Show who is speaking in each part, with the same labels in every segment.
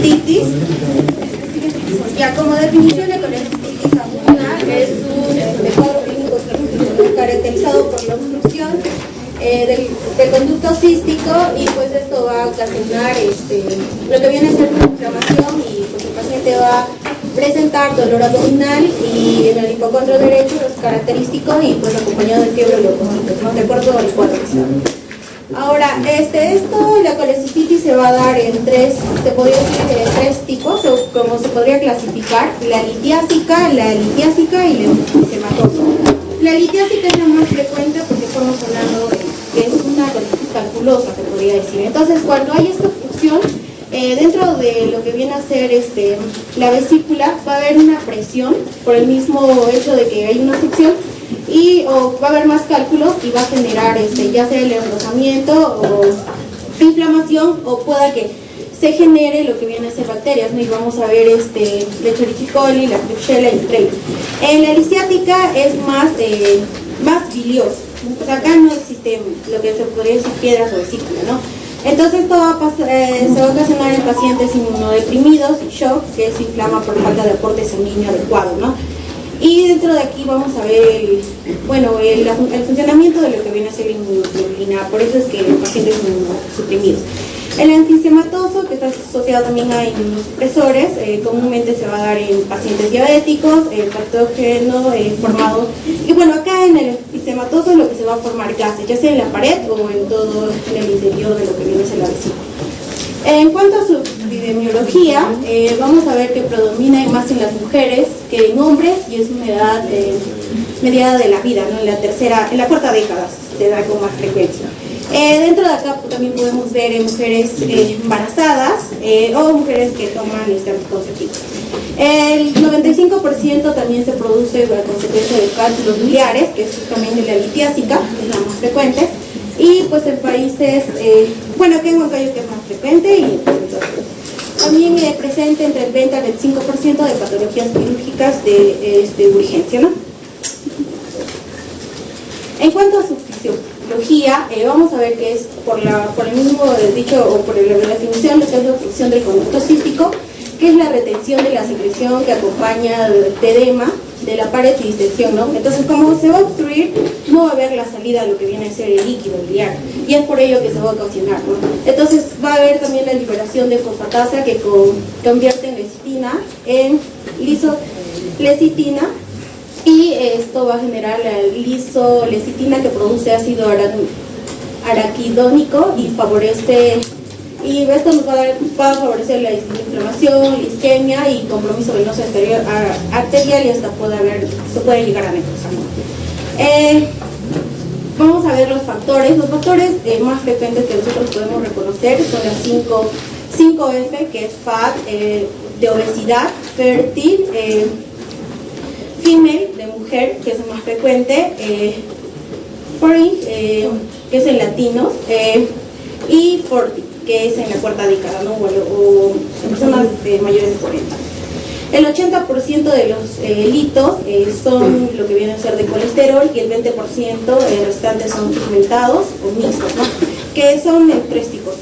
Speaker 1: colecistitis. Ya como definición de colecistitis aguda es un cuadro clínico caracterizado por la obstrucción del conducto cístico, y pues esto va a ocasionar lo que viene a ser una inflamación, y pues el paciente va a presentar dolor abdominal, y en el hipocondrio derecho es característico y pues acompañado de fiebre y leucocitos, ¿no? De acuerdo al cuadro que sea. Ahora, la colecistitis se va a dar en tres tipos, o como se podría clasificar: la litiásica y la enfisемatosa. La litiásica es la más frecuente porque estamos hablando que es una colecitis calculosa, se podría decir. Entonces, cuando hay esta obstrucción, dentro de lo que viene a ser la vesícula, va a haber una presión por el mismo hecho de que hay una obstrucción, o va a haber más cálculos y va a generar ya sea el engrosamiento o inflamación, o pueda que se genere lo que viene a ser bacterias, ¿no? Y vamos a ver Escherichia coli, la Klebsiella y entre ellos. La lisiática es más biliosa. Pues acá no existe lo que se podría decir piedras o vesícula, ¿no? Entonces esto se va a ocasionar en pacientes inmunodeprimidos y shock, que se inflama por falta de aporte sanguíneo adecuado, ¿no? Y dentro de aquí vamos a ver el funcionamiento de lo que viene a ser la inmunoglobulina. Por eso es que los pacientes inmunosuprimidos. El enfisematoso, que está asociado también a inmunosupresores, comúnmente se va a dar en pacientes diabéticos, patógeno formado. Y bueno, acá en el enfisematoso es lo que se va a formar gases, ya sea en la pared o en el interior de lo que viene a ser la vesícula. En cuanto a su epidemiología, vamos a ver que predomina más en las mujeres que en hombres, y es una edad mediada de la vida, ¿no? En la cuarta década se da con más frecuencia. Dentro de acá también podemos ver mujeres embarazadas o mujeres que toman anticonceptivos. El 95% también se produce a consecuencia de cálculos biliares, que es justamente la litiásica, que es la más frecuente. Y pues en países, aquí en Huancayo que es más frecuente, y pues, también presente entre el 20 al 25% de patologías quirúrgicas de urgencia, ¿no? En cuanto a su fisiología, vamos a ver que es por el mismo dicho, o por la definición, lo que es la obstrucción del conducto cístico, que es la retención de la secreción que acompaña el edema de la pared y distensión, ¿no? Entonces, como se va a obstruir, no va a haber la salida de lo que viene a ser el líquido biliar, y es por ello que se va a ocasionar, ¿no? Entonces, va a haber también la liberación de fosfatasa, que convierte en lecitina en lisolecitina, y esto va a generar la lisolecitina, que produce ácido araquidónico y favorece. Y esto nos va a favorecer la inflamación, la isquemia y compromiso venoso arterial, y hasta se puede llegar a necrosis. Vamos a ver los factores. Los factores más frecuentes que nosotros podemos reconocer son las 5F, que es FAT, de obesidad, fértil, female, de mujer, que es el más frecuente, foreign, que es en latinos, y 40, que es en la cuarta década, ¿no? o en personas mayores de 40. El 80% de los litos son lo que viene a ser de colesterol, y el 20% restantes son pigmentados o mixtos, ¿no? Que son tres tipos.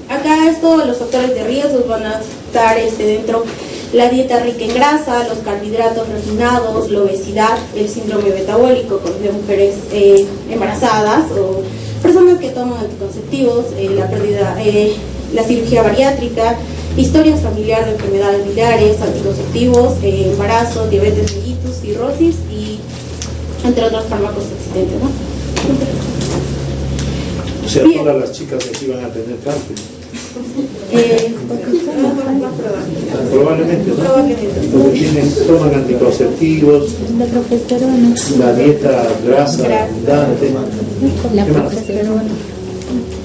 Speaker 1: Acá los factores de riesgo van a estar dentro: la dieta rica en grasa, los carbohidratos refinados, la obesidad, el síndrome metabólico de mujeres embarazadas o personas que toman anticonceptivos, la cirugía bariátrica, historias familiares de enfermedades biliares, anticonceptivos, embarazo, diabetes mellitus, cirrosis y entre otros fármacos existentes, ¿no?
Speaker 2: O sea, todas las chicas aquí van a tener cáncer. Probablemente, ¿no? Porque toman anticonceptivos, la dieta grasa abundante,
Speaker 3: la progesterona,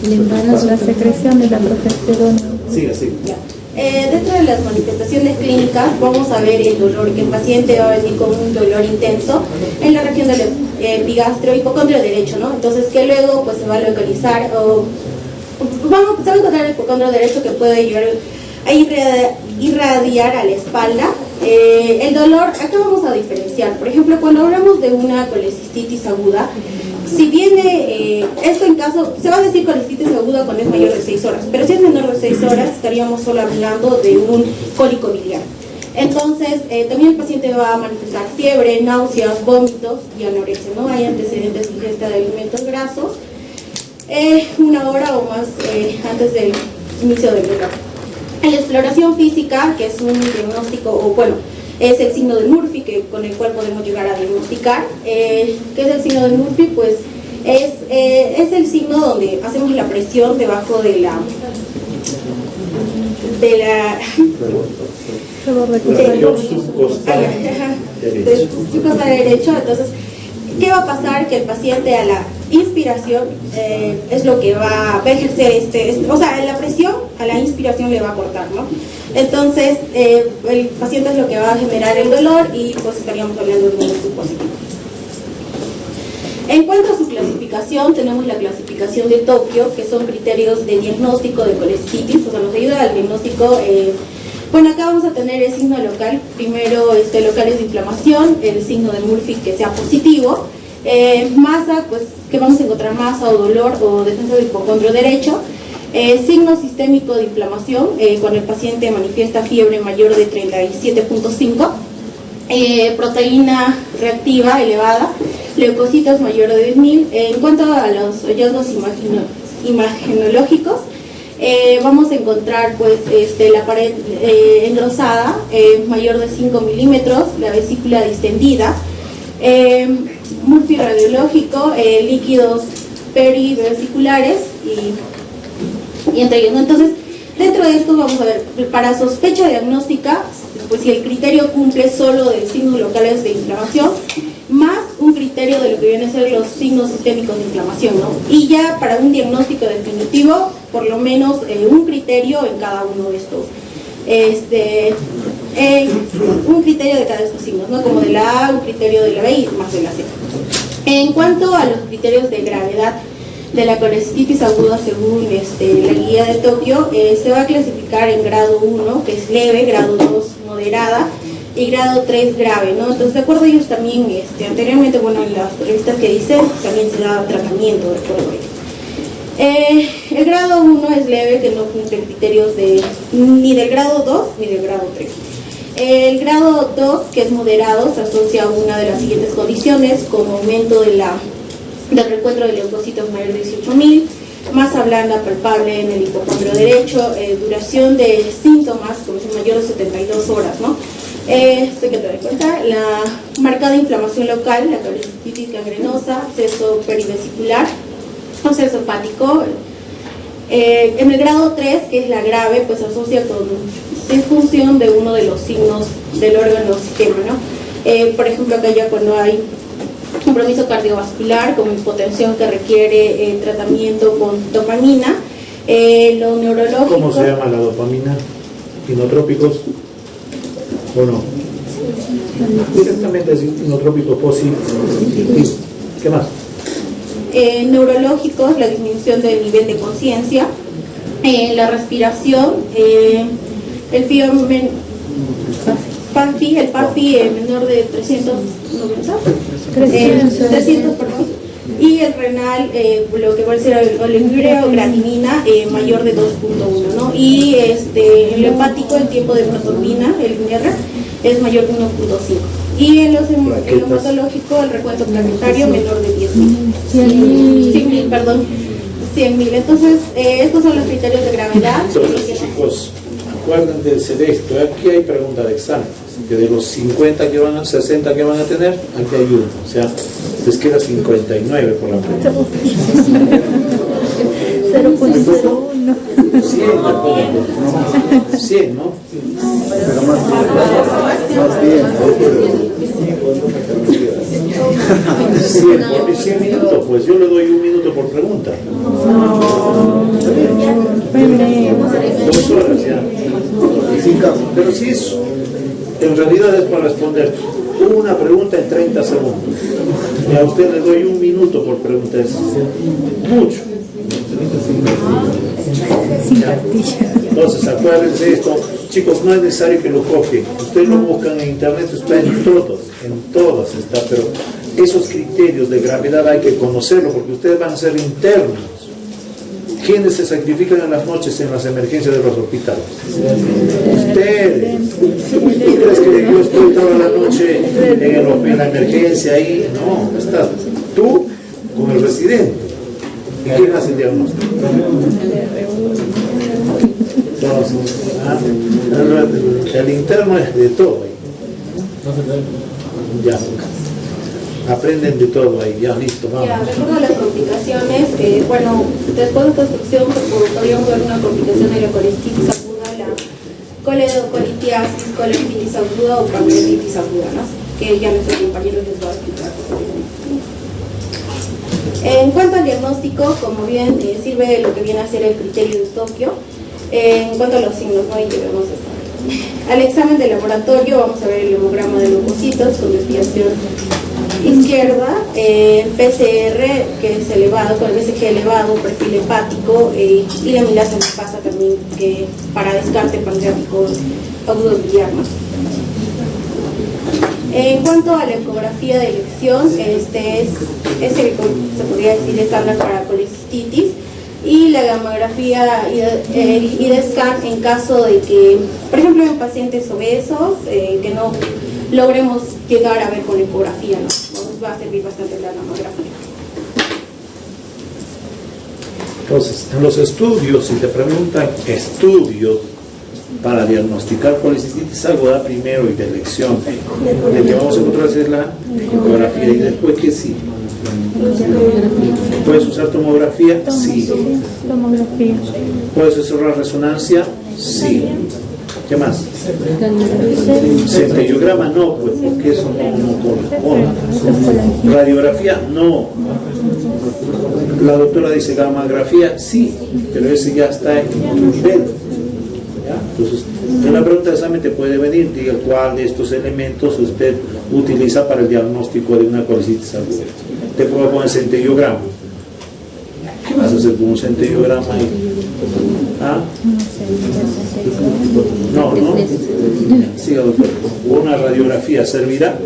Speaker 3: el embarazo, la secreción de la progesterona.
Speaker 2: Sí, así.
Speaker 1: Dentro de las manifestaciones clínicas vamos a ver el dolor, que el paciente va a venir con un dolor intenso en la región del epigastrio, hipocondrio derecho, ¿no? Entonces que luego pues se va a localizar se va a encontrar el hipocondrio derecho, que puede llegar a irradiar a la espalda. El dolor, acá vamos a diferenciar. Por ejemplo, cuando hablamos de una colecistitis aguda, si viene, esto en caso, se va a decir colestitis aguda cuando es mayor de 6 horas, pero si es menor de 6 horas estaríamos solo hablando de un cólico biliar. Entonces, también el paciente va a manifestar fiebre, náuseas, vómitos y anorexia, ¿no? Hay antecedentes de ingesta de alimentos grasos, 1 hora o más antes del inicio del dolor. En la exploración física, que es un diagnóstico, o bueno, es el signo de Murphy, con el cual podemos llegar a diagnosticar. ¿Qué es el signo de Murphy? Pues es el signo donde hacemos la presión debajo de la subcostal derecho. Entonces, ¿qué va a pasar? Que el paciente a la inspiración es lo que va a ejercer o sea, la presión a la inspiración le va a cortar, ¿no? Entonces, el paciente es lo que va a generar el dolor y pues estaríamos hablando de un subpositivo. En cuanto a su clasificación, tenemos la clasificación de Tokio, que son criterios de diagnóstico de colestitis, o sea, nos ayuda al diagnóstico. Bueno, acá vamos a tener el signo local, primero locales de inflamación, el signo de Murphy que sea positivo, masa, pues que vamos a encontrar masa o dolor o defensa del hipocondrio derecho, signo sistémico de inflamación, cuando el paciente manifiesta fiebre mayor de 37.5, proteína reactiva elevada, leucocitos mayor de 10.000. En cuanto a los hallazgos imagenológicos, vamos a encontrar pues la pared engrosada, mayor de 5 milímetros, la vesícula distendida, multiradiológico, líquidos perivesiculares y entre ellos, ¿no? Entonces, dentro de esto vamos a ver, para sospecha diagnóstica, pues si el criterio cumple solo de signos locales de inflamación, más un criterio de lo que vienen a ser los signos sistémicos de inflamación, ¿no? Y ya para un diagnóstico definitivo, por lo menos un criterio en cada uno de estos, un criterio de cada de estos signos, ¿no? Como de la A, un criterio de la B y más de la C. En cuanto a los criterios de gravedad de la colestitis aguda según la guía de Tokio, se va a clasificar en grado 1, que es leve, grado 2, moderada, y grado 3 grave, ¿no? Entonces, de acuerdo a ellos también, anteriormente, bueno, en las revistas que dice, también se da tratamiento de acuerdo a ello. El grado 1 es leve, que no cumple criterios ni del grado 2 ni del grado 3. El grado 2, que es moderado, se asocia a una de las siguientes condiciones, como aumento del reencuentro de leucocitos mayor de 18.000, masa blanda palpable en el hipocondrio derecho, duración de síntomas como si mayor de 72 horas, ¿no? Esto hay que tener en cuenta, la marcada inflamación local, la colestitis gangrenosa, acceso perivesicular, acceso hepático. En el grado 3, que es la grave, pues se asocia con disfunción de uno de los signos del órgano sistema, ¿no? Por ejemplo, acá ya cuando hay compromiso cardiovascular, como hipotensión que requiere tratamiento con dopamina, lo neurológico.
Speaker 2: ¿Cómo se llama la dopamina? ¿Inotrópicos o no? Directamente es inotrópico positivo. ¿Qué más?
Speaker 1: Neurológicos, la disminución del nivel de conciencia, la respiración, el PAFI menor de 300, perdón, y el renal, lo que va a ser el oligureo, gratinina, mayor de 2.1, ¿no? Y el hepático, el tiempo de protombina, el INR, es mayor de 1.5. Y en el hematológico, el recuento planetario menor de 10.000. 100.000, perdón. 100.000. Entonces, estos son los criterios de gravedad.
Speaker 2: Entonces, chicos, acuérdense de esto. Aquí hay pregunta de examen. Que de los 60 que van a tener, aquí hay uno. O sea, les queda 59 por la pregunta.
Speaker 3: 0.01.
Speaker 2: 100, ¿no?
Speaker 4: Pero más bien.
Speaker 2: 100 minutos, pues yo le doy 1 minuto por pregunta. 2 horas ya. Pero si es, en realidad es para responder una pregunta en 30 segundos. Y a usted le doy 1 minuto por pregunta, es mucho. Entonces, acuérdense esto, chicos, no es necesario que lo copien. Ustedes lo buscan en internet, está en todas está, pero esos criterios de gravedad hay que conocerlos porque ustedes van a ser internos. ¿Quiénes se sacrifican en las noches en las emergencias de los hospitales? Ustedes. ¿Tú crees que yo estoy toda la noche en la emergencia ahí? No, estás tú con el residente. ¿Y quién hace el diagnóstico? Entonces, el interno es de todo ahí. Ya. Aprenden de todo ahí, ya listo, vamos.
Speaker 1: Ya, de acuerdo a las complicaciones, bueno, después de esta instrucción podríamos ver una complicación de la colestitis aguda, la coledocolitiasis, colestitis aguda o pancreatitis aguda, ¿no? Que ya nuestro compañero les va a explicar. En cuanto al diagnóstico, como bien sirve lo que viene a ser el criterio de Tokio, en cuanto a los signos, ¿no? Y que vemos al examen de laboratorio vamos a ver el hemograma de leucocitos con desviación izquierda, PCR que es elevado, con el BCG elevado, perfil hepático y la amilasa pasa también que para descarte pancreático agudo biliar, ¿no? En cuanto a la ecografía de elección, este es el, se podría decir, estándar para colecistitis, y la gamografía IDScan en caso de que, por ejemplo, en pacientes obesos, que no logremos llegar a ver con ecografía, ¿no? Nos va a servir bastante la gamografía.
Speaker 2: Entonces, en los estudios, si te preguntan estudios para diagnosticar colecistitis aguda primero y de elección, el que vamos a encontrar es la ecografía y después que sí. ¿Puedes usar tomografía? Sí.
Speaker 3: Tomografía.
Speaker 2: ¿Puedes usar la resonancia? Sí. ¿Qué más? Centellograma no, pues porque eso no corresponde. Radiografía no. La doctora dice gamografía sí, pero ese ya está en un nivel. ¿Ya? Entonces, en la pregunta de examen te puede venir, diga cuál de estos elementos usted utiliza para el diagnóstico de una colecitis aguda. Te puedo poner centellograma. ¿Qué vas a hacer con un centellograma ahí? ¿Ah? No. Siga, doctor. ¿Una radiografía servirá?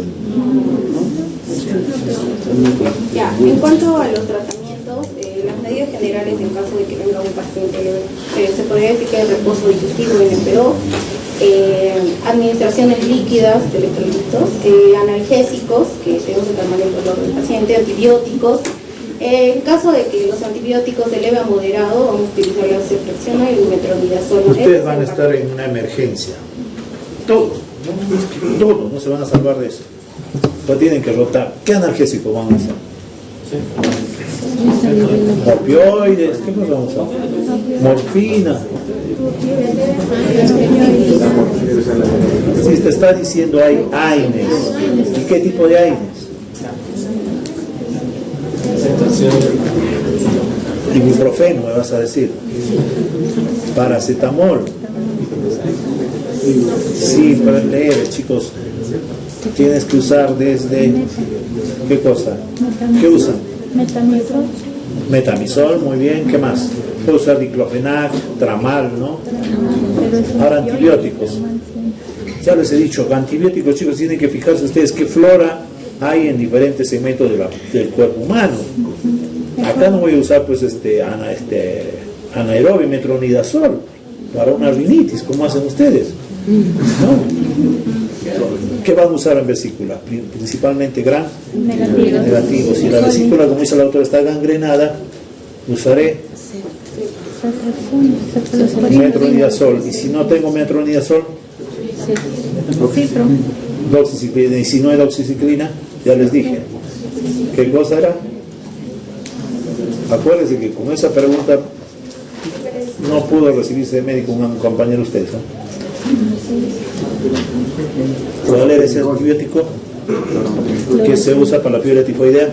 Speaker 1: Ya, en cuanto a los tratamientos, las medidas generales en caso de que venga un paciente, se podría decir que el reposo digestivo NPO, administraciones líquidas de electrolitos, analgésicos, que tenemos que calmar el dolor del paciente, antibióticos. En caso de que los antibióticos de leve a moderado, vamos a utilizar la ceftriaxona y el metronidazol.
Speaker 2: Ustedes van a estar en una emergencia. Todos, no se van a salvar de eso. Pero tienen que rotar. ¿Qué analgésico van a usar? Opioides, ¿qué más vamos a usar? Morfina. Si te está diciendo hay AINES, ¿y qué tipo de AINES? Ibuprofeno, me vas a decir. Paracetamol. Sí, pero leve, chicos. Tienes que usar desde... ¿Qué cosa? ¿Qué usan?
Speaker 3: Metamisol.
Speaker 2: Metamisol, muy bien. ¿Qué más? Puedo usar diclofenac, tramal, ¿no? Ahora antibióticos. Ya les he dicho, antibióticos, chicos, tienen que fijarse ustedes qué flora hay en diferentes segmentos del cuerpo humano. Acá no voy a usar pues anaerobio metronidazol para una rinitis, como hacen ustedes, ¿no? ¿Qué van a usar en vesícula? Principalmente negativos. Si la vesícula, como dice la autora, está gangrenada, usaré metronidazol. Y si no tengo metronidazol, doxiciclina. Y si no hay doxiciclina, ya les dije, ¿qué cosa era? Acuérdense que con esa pregunta no pudo recibirse de médico un compañero de ustedes, ¿no? ¿Cuál es ese antibiótico que se usa para la fiebre tifoidea?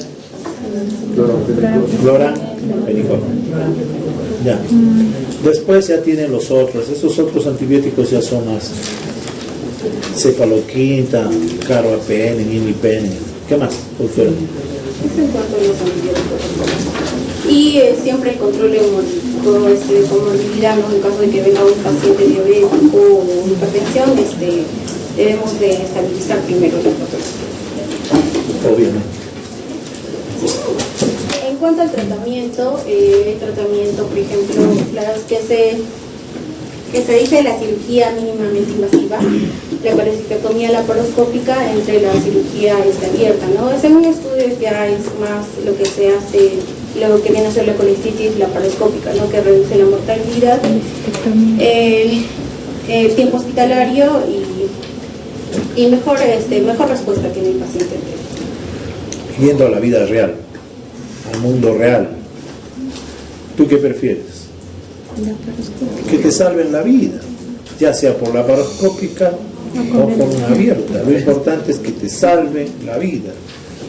Speaker 2: Cloranfenicol. Ya. Después ya tienen los otros. Esos otros antibióticos ya son más cefaloquinta, carbapenem, imipenem. ¿Qué más, doctora?
Speaker 1: Eso en cuanto a los antibióticos. Y siempre el control de comorbilidad, ¿no? En caso de que venga un paciente diabético o hipertensión, debemos de estabilizar primero la patología.
Speaker 2: Obviamente.
Speaker 1: en cuanto al tratamiento, el tratamiento, por ejemplo, las que se dice la cirugía mínimamente invasiva, la colestectomía laparoscópica entre la cirugía abierta, ¿no? Según estudios ya es más lo que se hace, lo que viene a ser la colestitis laparoscópica, ¿no? Que reduce la mortalidad, el tiempo hospitalario y mejor respuesta tiene el paciente.
Speaker 2: Yendo a la vida real, al mundo real, ¿tú qué prefieres? Que te salven la vida, ya sea por laparoscópica o por una abierta. Lo importante es que te salven la vida.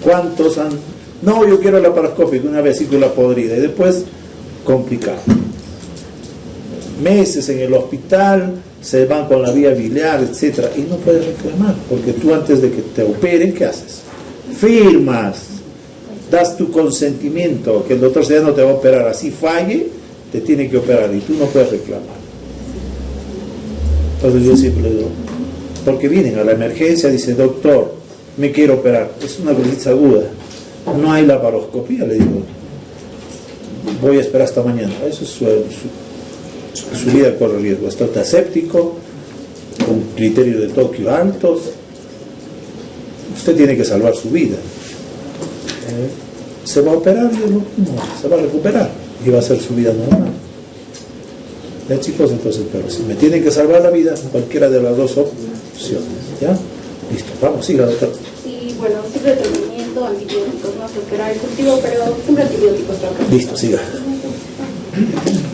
Speaker 2: ¿Cuántos han? No, yo quiero laparoscópica, una vesícula podrida, y después complicado. Meses en el hospital, se van con la vía biliar, etcétera, y no puedes reclamar, porque tú antes de que te operen, ¿qué haces? Firmas, das tu consentimiento, que el doctor ya no te va a operar, así falle, te tiene que operar y tú no puedes reclamar. Entonces yo siempre digo, porque vienen a la emergencia, dicen, doctor, me quiero operar, es una colitis aguda, no hay laparoscopía, le digo, voy a esperar hasta mañana. Eso es su vida corre riesgo, está aséptico, con criterios de Tokio altos, usted tiene que salvar su vida. Se va a operar y es lo mismo, se va a recuperar y va a ser su vida normal. ¿Ya, chicos? Entonces, pero si me tienen que salvar la vida, cualquiera de las dos opciones, ¿ya? Listo, vamos, siga, doctor.
Speaker 1: Sí, bueno, siempre tratamiento, antibióticos, no se opera el cultivo, pero siempre antibióticos.
Speaker 2: Listo, siga.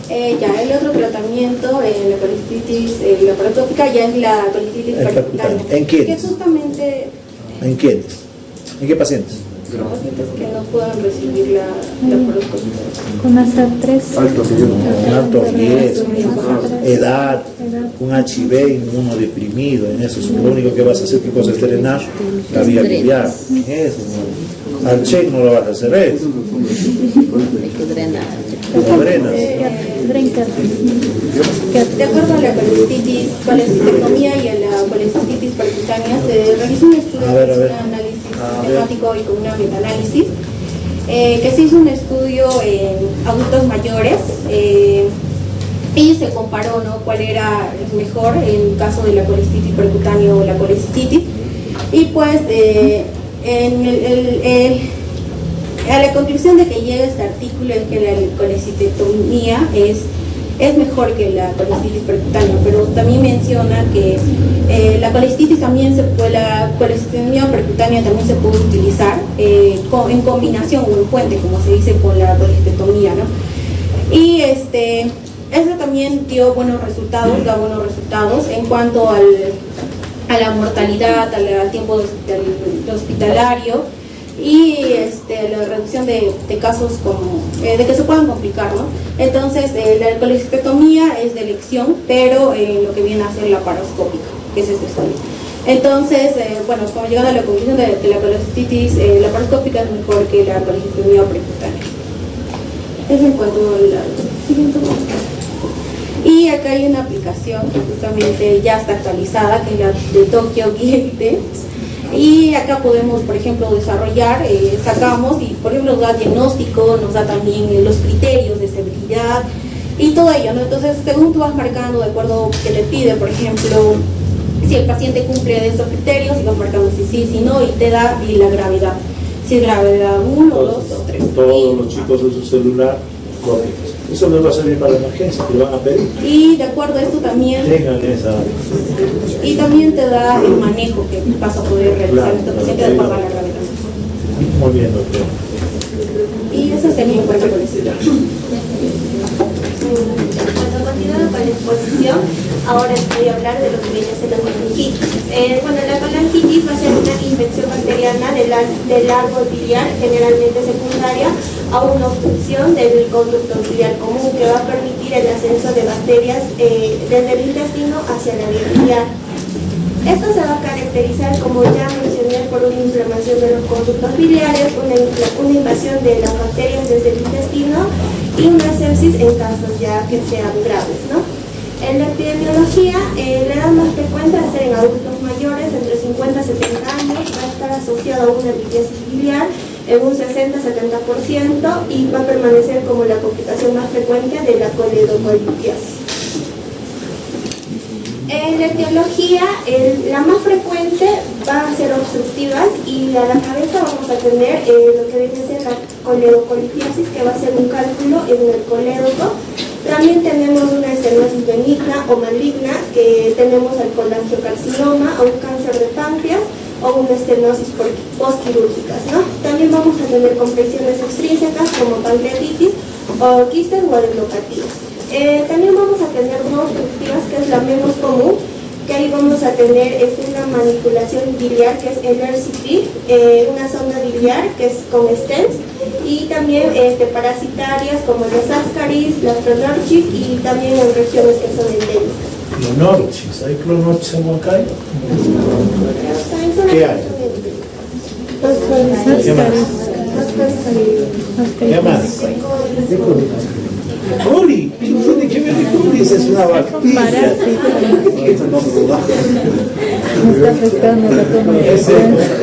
Speaker 1: Ya, el otro tratamiento, la colestitis laparoscópica, ya es la colestitis percutánea.
Speaker 2: ¿En quiénes?
Speaker 1: Que justamente...
Speaker 2: ¿En quiénes? ¿En qué pacientes?
Speaker 1: Pacientes que no puedan recibir la laparoscopia.
Speaker 3: Con ASA3.
Speaker 2: Un alto riesgo, edad, un HIV inmunodeprimido, en eso lo único que vas a hacer, ¿qué cosa es drenar? La vía biliar. Eso, ¿no? Al check no lo vas a hacer eso. No drenas.
Speaker 1: De acuerdo a la colestectomía y a la colestitis percutánea, se realizó un estudio, un análisis sistemático y con una metaanálisis, que se hizo un estudio en adultos mayores y se comparó, ¿no?, cuál era mejor en caso de la colestitis percutánea o la colestitis, y pues a la conclusión de que llega este artículo es que la colestectomía es mejor que la colestitis percutánea, pero también menciona que la colestitis también la colestectomía percutánea también se puede utilizar en combinación o en puente, como se dice, con la colestectomía, ¿no? Y eso también dio buenos resultados, da buenos resultados en cuanto a la mortalidad, al tiempo hospitalario y la reducción de casos de que se puedan complicar, ¿no? Entonces la colestectomía es de elección, pero lo que viene a ser laparoscópica, que es este estudio. Entonces, bueno, estamos llegando a la conclusión de que la colestitis laparoscópica es mejor que la colestectomía percutánea. Eso en cuanto al siguiente. Y acá hay una aplicación que justamente ya está actualizada, que es la de Tokio Guiete. Y acá podemos, por ejemplo, desarrollar, sacamos y, por ejemplo, nos da diagnóstico, nos da también los criterios de severidad y todo ello, ¿no? Entonces, según tú vas marcando de acuerdo que te pide, por ejemplo, si el paciente cumple de esos criterios, y vas marcando si sí, si no, y te da y la gravedad. Si es gravedad 1, 2 o 3.
Speaker 2: Todos los chicos de su celular, correcto. Eso les va a servir para la emergencia, te van a pedir.
Speaker 1: Y de acuerdo a esto también...
Speaker 2: Tengan esa...
Speaker 1: Y también te da el manejo que vas a poder realizar en este paciente de acuerdo a la gravedad.
Speaker 2: Muy bien, doctor.
Speaker 1: Y eso sería en cuanto a colectividad.
Speaker 5: Cuando continuando con la exposición, ahora voy a hablar de lo que viene a ser la colangitis. Bueno, la colangitis va a ser una infección bacteriana del árbol biliar, generalmente secundaria, a una obstrucción del conducto biliar común que va a permitir el ascenso de bacterias desde el intestino hacia la vía biliar. Esto se va a caracterizar, como ya mencioné, por una inflamación de los conductos biliares, una invasión de las bacterias desde el intestino y una sepsis en casos ya que sean graves, ¿no? En la epidemiología, la edad más frecuente va a ser en adultos mayores, entre 50 y 70 años, va a estar asociado a una litiasis biliar, en un 60-70% y va a permanecer como la complicación más frecuente de la coledocolitiasis. En la etiología, la más frecuente va a ser obstructivas y a la cabeza vamos a tener lo que viene a ser la coledocolitiasis, que va a ser un cálculo en el colédoco. También tenemos una estenosis benigna o maligna, que tenemos el colangiocarcinoma o un cáncer de páncreas o una estenosis postquirúrgicas, ¿no? También vamos a tener compresiones extrínsecas como pancreatitis o quistes o adenopatías. También vamos a tener no obstructivas, que es la menos común, que ahí vamos a tener una manipulación biliar, que es el RCP, una sonda biliar, que es con stents, y también parasitarias como los ascaris, las clonorchis y también en regiones que son endémicas.
Speaker 2: Clonorchis, ¿hay clonorchis en Huancayo? ¿Qué hay? ¿Qué más? ¿Qué más? Coli, ¿qué tiene que ver con coli? Esa es una bacteria.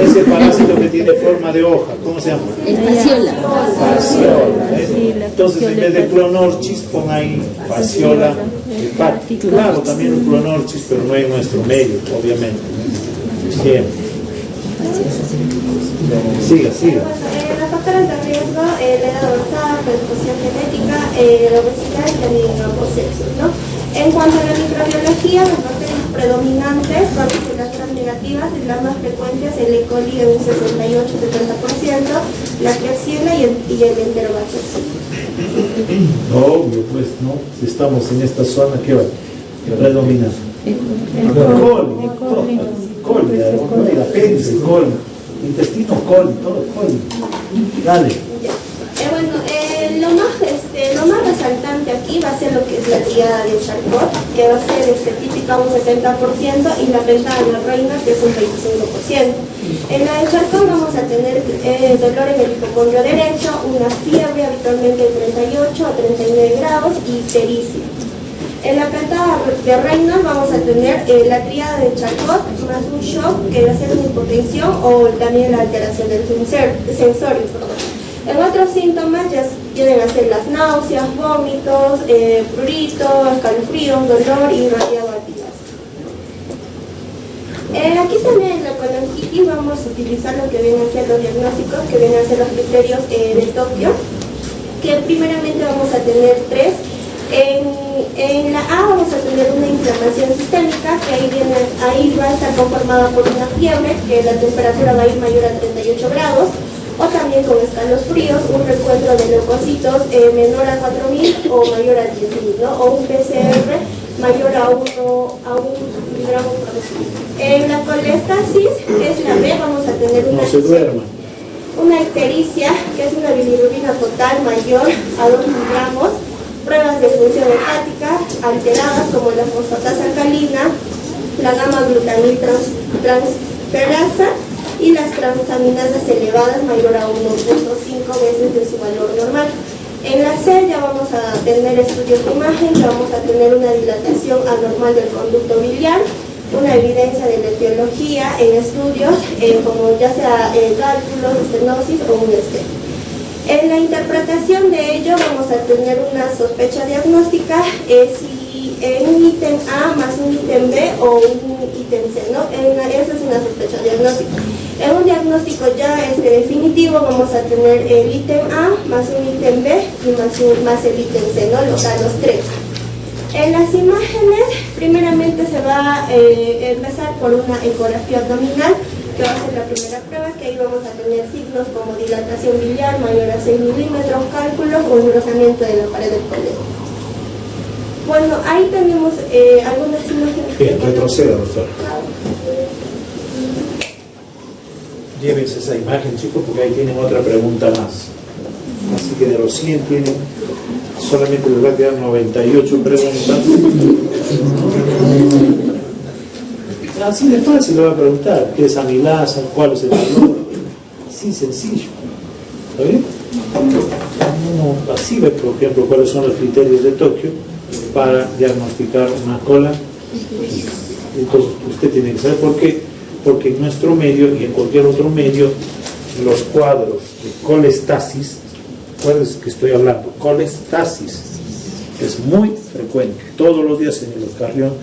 Speaker 2: Ese parásito que tiene forma de hoja, ¿cómo se llama?
Speaker 3: El fasciola.
Speaker 2: Fasciola. Entonces, en vez de clonorchis, pon ahí fasciola hepática. Claro, también un clonorchis, pero no en nuestro medio, obviamente. Bien. Siga.
Speaker 5: Los factores de riesgo, la edad avanzada, predisposición genética, la obesidad y también ambos sexos, ¿no? En cuanto a la microbiología, las bacterias predominantes van a ser las gram negativas, y las más frecuentes el E. coli en un 68-70%, la Klebsiella y el Enterobacter.
Speaker 2: Obvio, pues, ¿no? Si estamos en esta zona, ¿qué va? ¿Qué predomina? Coli, apéndice, coli, intestino, coli, todo coli. Dale.
Speaker 5: Lo más resaltante aquí va a ser lo que es la tríada de Charcot, que va a ser típica un 70%, y la pentada de Reina, que es un 25%. En la de Charcot vamos a tener dolor en el hipocondrio derecho, una fiebre habitualmente de 38 a 39 grados y ictericia. En la pentada de Reynolds vamos a tener la tríada de Charcot más un shock, que va a ser una hipotensión o también la alteración del sensorio. En otros síntomas ya vienen a ser las náuseas, vómitos, pruritos, escalofríos, dolor y radiopatías. Aquí también en la colangitis vamos a utilizar lo que vienen a ser los diagnósticos, que vienen a ser los criterios de Tokio, que primeramente vamos a tener tres. En la A vamos a tener una inflamación sistémica, que ahí va a estar conformada por una fiebre, que la temperatura va a ir mayor a 38 grados, o también con escalofríos, un recuento de leucocitos menor a 4.000 o mayor a 10.000, ¿no? O un PCR mayor a 1 miligramo por decilitro. En la colestasis, que es la B, vamos a tener una ictericia, que es una bilirrubina total mayor a 2 miligramos, pruebas de función hepática alteradas como la fosfatasa alcalina, la gamma-glutamil transferasa y las transaminasas elevadas mayor a 1.5 veces de su valor normal. En la C ya vamos a tener estudios de imagen, ya vamos a tener una dilatación anormal del conducto biliar, una evidencia de la etiología en estudios como ya sea cálculos, estenosis o un esteno. En la interpretación de ello vamos a tener una sospecha diagnóstica si en un ítem A más un ítem B o un ítem C, ¿no? Esa es una sospecha diagnóstica. En un diagnóstico ya definitivo vamos a tener el ítem A más un ítem B y más el ítem C, ¿no? Los tres. En las imágenes, primeramente se va a empezar por una ecografía abdominal, que va a ser la primera prueba, que ahí vamos a tener signos como dilatación biliar mayor a 6 milímetros, cálculos o engrosamiento de la pared del colédoco. Bueno, ahí tenemos algunas imágenes.
Speaker 2: Bien, retroceda, doctor. Llévense esa imagen, chicos, porque ahí tienen otra pregunta más. Así que de los 100 tienen, solamente les va a quedar 98 preguntas. Así de fácil le va a preguntar, ¿qué es amilasa? ¿Cuál es el valor? Así sencillo. ¿Está bien? Uno así ve, por ejemplo, cuáles son los criterios de Tokio para diagnosticar una cola. Entonces usted tiene que saber por qué. Porque en nuestro medio y en cualquier otro medio los cuadros de colestasis, acuérdense que estoy hablando, colestasis, es muy frecuente, todos los días en el Carrión,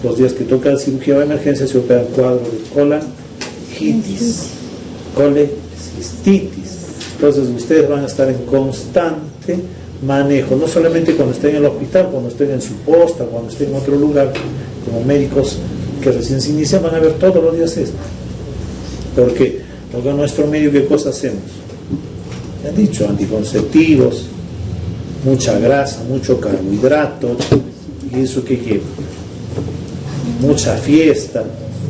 Speaker 2: los días que toca cirugía de emergencia se opera el cuadro de colangitis, colecistitis. Entonces ustedes van a estar en constante manejo, no solamente cuando estén en el hospital, cuando estén en su posta, cuando estén en otro lugar, como médicos que recién se inician, van a ver todos los días esto. Porque en nuestro medio, ¿qué cosa hacemos? Me han dicho, anticonceptivos, mucha grasa, mucho carbohidrato, ¿y eso qué lleva? Mucha fiesta,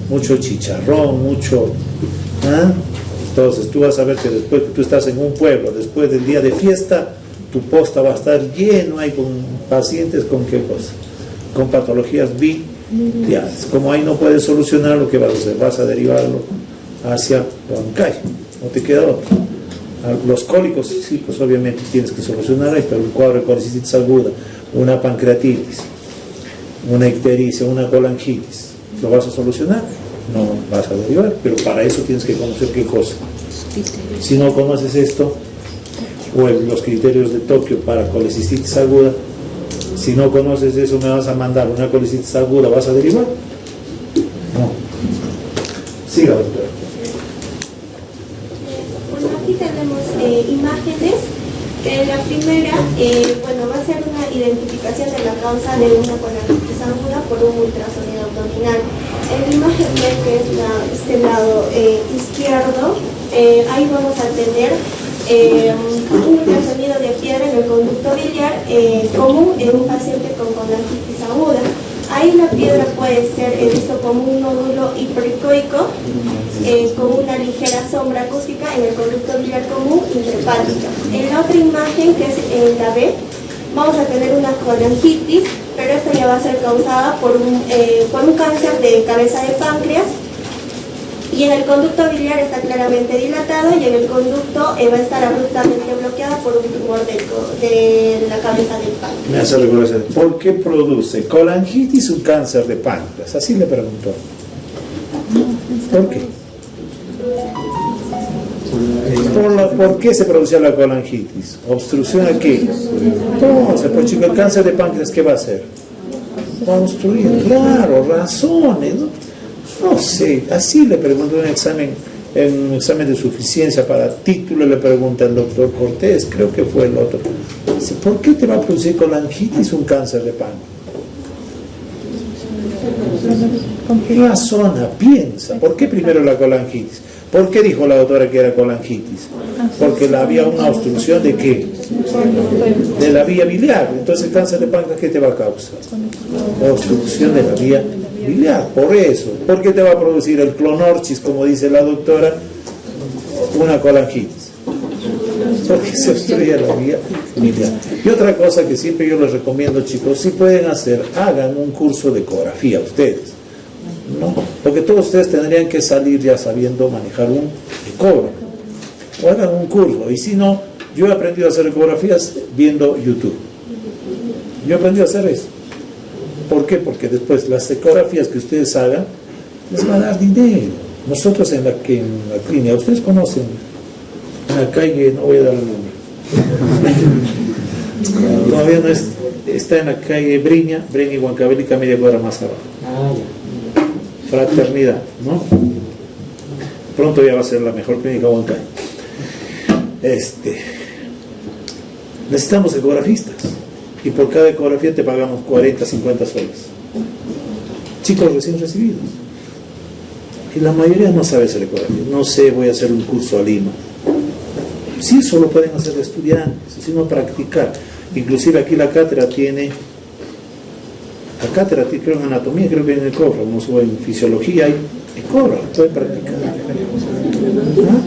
Speaker 2: mucho chicharrón, mucho... ¿ah? Entonces tú vas a ver que después que tú estás en un pueblo, después del día de fiesta, tu posta va a estar lleno ahí con pacientes con qué cosa, con patologías biliares. Como ahí no puedes solucionar, lo que vas a hacer, vas a derivarlo hacia Huancayo, no te queda otro. Los cólicos, sí, pues obviamente tienes que solucionar ahí, pero un cuadro de colecistitis aguda, una pancreatitis, una ictericia, una colangitis, ¿lo vas a solucionar? No vas a derivar, pero para eso tienes que conocer qué cosa. Si no conoces esto, o los criterios de Tokio para colecistitis aguda, si no conoces eso, me vas a mandar una colecistitis aguda, ¿vas a derivar? No. Siga, doctora.
Speaker 5: Bueno, aquí tenemos imágenes, que la primera, bueno, va a ser una identificación de la causa de una colangitis aguda por un ultrasonido abdominal. En la imagen que es este lado izquierdo, ahí vamos a tener un ultrasonido de piedra en el conducto biliar común en un paciente con colangitis aguda. Ahí la piedra puede ser visto como un nódulo hipercoico con una ligera sombra acústica en el conducto biliar común intrahepática. En la otra imagen, que es en la B, vamos a tener una colangitis, pero esta ya va a ser causada por un cáncer de cabeza de páncreas. Y en el conducto biliar está claramente dilatado y en el conducto va a estar abruptamente bloqueada por un tumor de la cabeza del páncreas.
Speaker 2: Me hace recordar, ¿por qué produce colangitis un cáncer de páncreas? Así le preguntó. ¿Por qué? ¿Por qué se producía la colangitis? ¿Obstrucción a qué? Entonces, pues chico, el cáncer de páncreas, ¿qué va a hacer? Va a obstruir, claro, razones, ¿no? No sé, así le pregunto en un examen de suficiencia para título, le pregunta el doctor Cortés, creo que fue el otro. Dice, ¿por qué te va a producir colangitis un cáncer de páncreas? Razona, piensa, ¿por qué primero la colangitis? ¿Por qué dijo la doctora que era colangitis? Porque había una obstrucción de ¿qué? De la vía biliar. Entonces el cáncer de páncreas, ¿qué te va a causar? La obstrucción de la vía biliar. Por eso, ¿por qué te va a producir el clonorchis, como dice la doctora, una colangitis? Porque se obstruye la vía biliar. Y otra cosa que siempre yo les recomiendo, chicos, si pueden hacer, hagan un curso de ecografía ustedes, ¿no? Porque todos ustedes tendrían que salir ya sabiendo manejar un ecógrafo, o hagan un curso. Y si no, yo he aprendido a hacer ecografías viendo YouTube. Yo he aprendido a hacer eso. ¿Por qué? Porque después las ecografías que ustedes hagan les va a dar dinero. Nosotros en la clínica, ustedes conocen, en la calle, no voy a dar el nombre, todavía no está en la calle Breña y Huancavelica, media cuadra más abajo. Fraternidad, ¿no? Pronto ya va a ser la mejor clínica Huancayo. Necesitamos ecografistas y por cada ecografía te pagamos 40, 50 soles. Chicos recién recibidos. Y la mayoría no sabe hacer ecografía. No sé, voy a hacer un curso a Lima. Sí, eso lo pueden hacer estudiantes, sino practicar. Inclusive aquí la cátedra tiene, creo en anatomía, creo que en ecógrafo, no sé, en fisiología hay ecógrafo, pueden practicar. ¿Ah?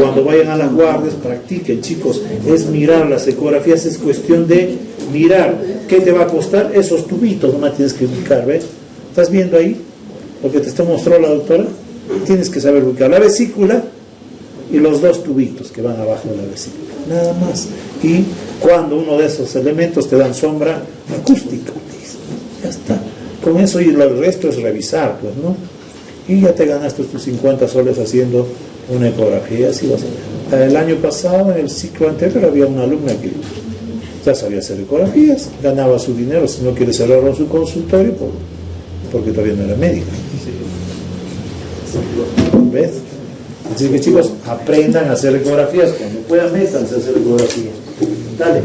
Speaker 2: Cuando vayan a las guardias, practiquen, chicos. Es mirar las ecografías, es cuestión de mirar. ¿Qué te va a costar? Esos tubitos, nomás tienes que ubicar, ¿ves? ¿Estás viendo ahí lo que te mostró la doctora? Tienes que saber ubicar la vesícula y los dos tubitos que van abajo de la vesícula, nada más. Y cuando uno de esos elementos te dan sombra acústica, ya está. Con eso, y el resto es revisar, pues, ¿no? Y ya te ganaste tus 50 soles haciendo una ecografía, así va a ser. El año pasado, en el ciclo anterior, había una alumna que ya sabía hacer ecografías, ganaba su dinero, si no quiere cerrar su consultorio, porque todavía no era médica. ¿Ves? Así que chicos, aprendan a hacer ecografías, cuando puedan métanse a hacer ecografías. Dale.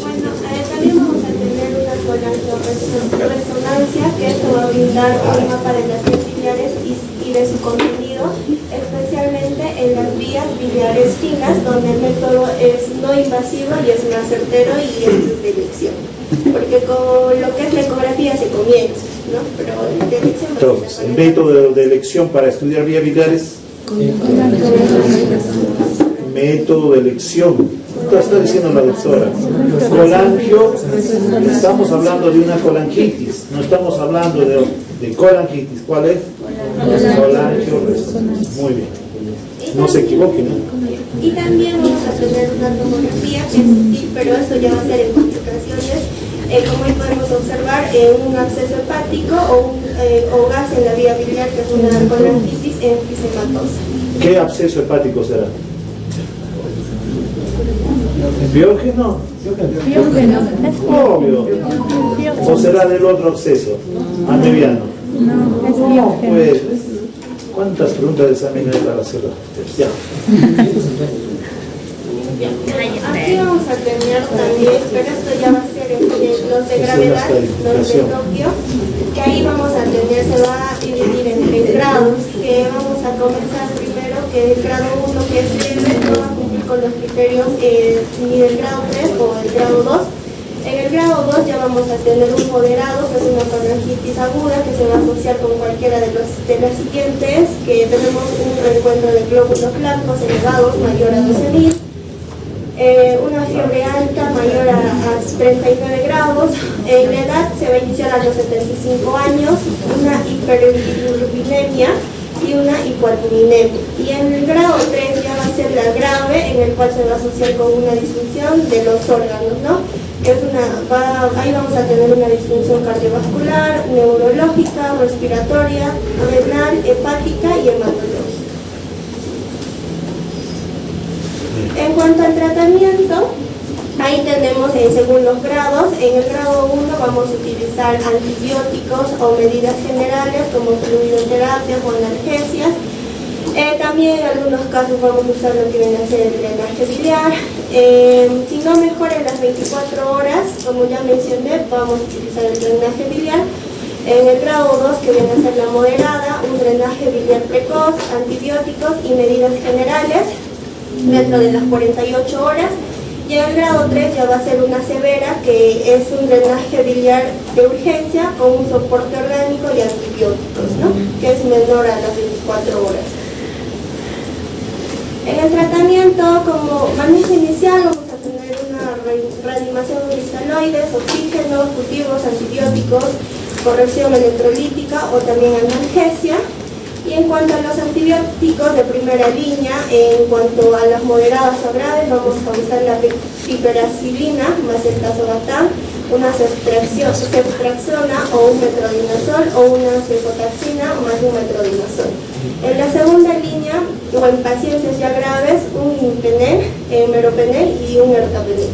Speaker 5: Bueno, también vamos a tener una colangioresonancia, que esto va a brindar un mapa de las vías biliares y de su contenido, especialmente en las vías biliares finas, donde el método es no invasivo y es más certero y es de elección. Porque con lo que es la ecografía se comienza, ¿no? Pero de elección...
Speaker 2: Entonces, el método de elección para estudiar vías biliares, método de elección. Esto está diciendo la doctora. Colangio, estamos hablando de una colangitis, no estamos hablando de colangitis. ¿Cuál es? Colangioresonancia. Muy bien. No se equivoquen, ¿no?
Speaker 5: Y también vamos a tener una tomografía que es sutil, pero esto ya va a ser en complicaciones. Como ahí podemos observar, un absceso hepático o gas en la vía biliar, que es una colangitis enfisematosa.
Speaker 2: ¿Qué absceso hepático será? ¿Biógeno? Obvio. ¿O será del otro absceso? Aneviano. No, pues, ¿cuántas preguntas de examen hay para hacerlo? Ya.
Speaker 5: Aquí vamos a terminar también, pero esto ya va a ser en los de gravedad, los de Tokio, que ahí vamos a tener, se va a dividir en 3 grados, que vamos a comenzar primero que el grado 1, que es leve, no va a cumplir con los criterios ni del grado 3 o del grado 2. En el grado 2 ya vamos a tener un moderado, que es una colangitis aguda, que se va a asociar con cualquiera de las siguientes, que tenemos un reencuentro de glóbulos blancos elevados mayor a 12.000, una fiebre alta mayor a 39 grados, la edad se va a iniciar a los 75 años, una hiperbilirubinemia y una hipoalbuminemia. Y en el grado 3 ya va a ser la grave, en el cual se va a asociar con una disfunción de los órganos, ¿no? Ahí vamos a tener una disfunción cardiovascular, neurológica, respiratoria, renal, hepática y hematológica. En cuanto al tratamiento, ahí tenemos según los grados. En el grado 1 vamos a utilizar antibióticos o medidas generales como fluidoterapias o analgesias. También en algunos casos vamos a usar lo que viene a ser el drenaje biliar. Si no mejora en las 24 horas, como ya mencioné, vamos a utilizar el drenaje biliar. En el grado 2, que viene a ser la moderada, un drenaje biliar precoz, antibióticos y medidas generales dentro de las 48 horas. Y en el grado 3 ya va a ser una severa, que es un drenaje biliar de urgencia con un soporte orgánico y antibióticos, ¿no? Que es menor a las 24 horas. En el tratamiento, como manejo inicial, vamos a tener una reanimación de cristaloides, oxígenos, cultivos, antibióticos, corrección electrolítica o también analgesia. Y en cuanto a los antibióticos de primera línea, en cuanto a las moderadas o graves, vamos a usar la piperacilina más el tazobactam, una ceftriaxona o un metronidazol o una cefotaxina más un metronidazol. En la segunda línea, o en pacientes ya graves, un imipenem, meropenem y un ertapenem.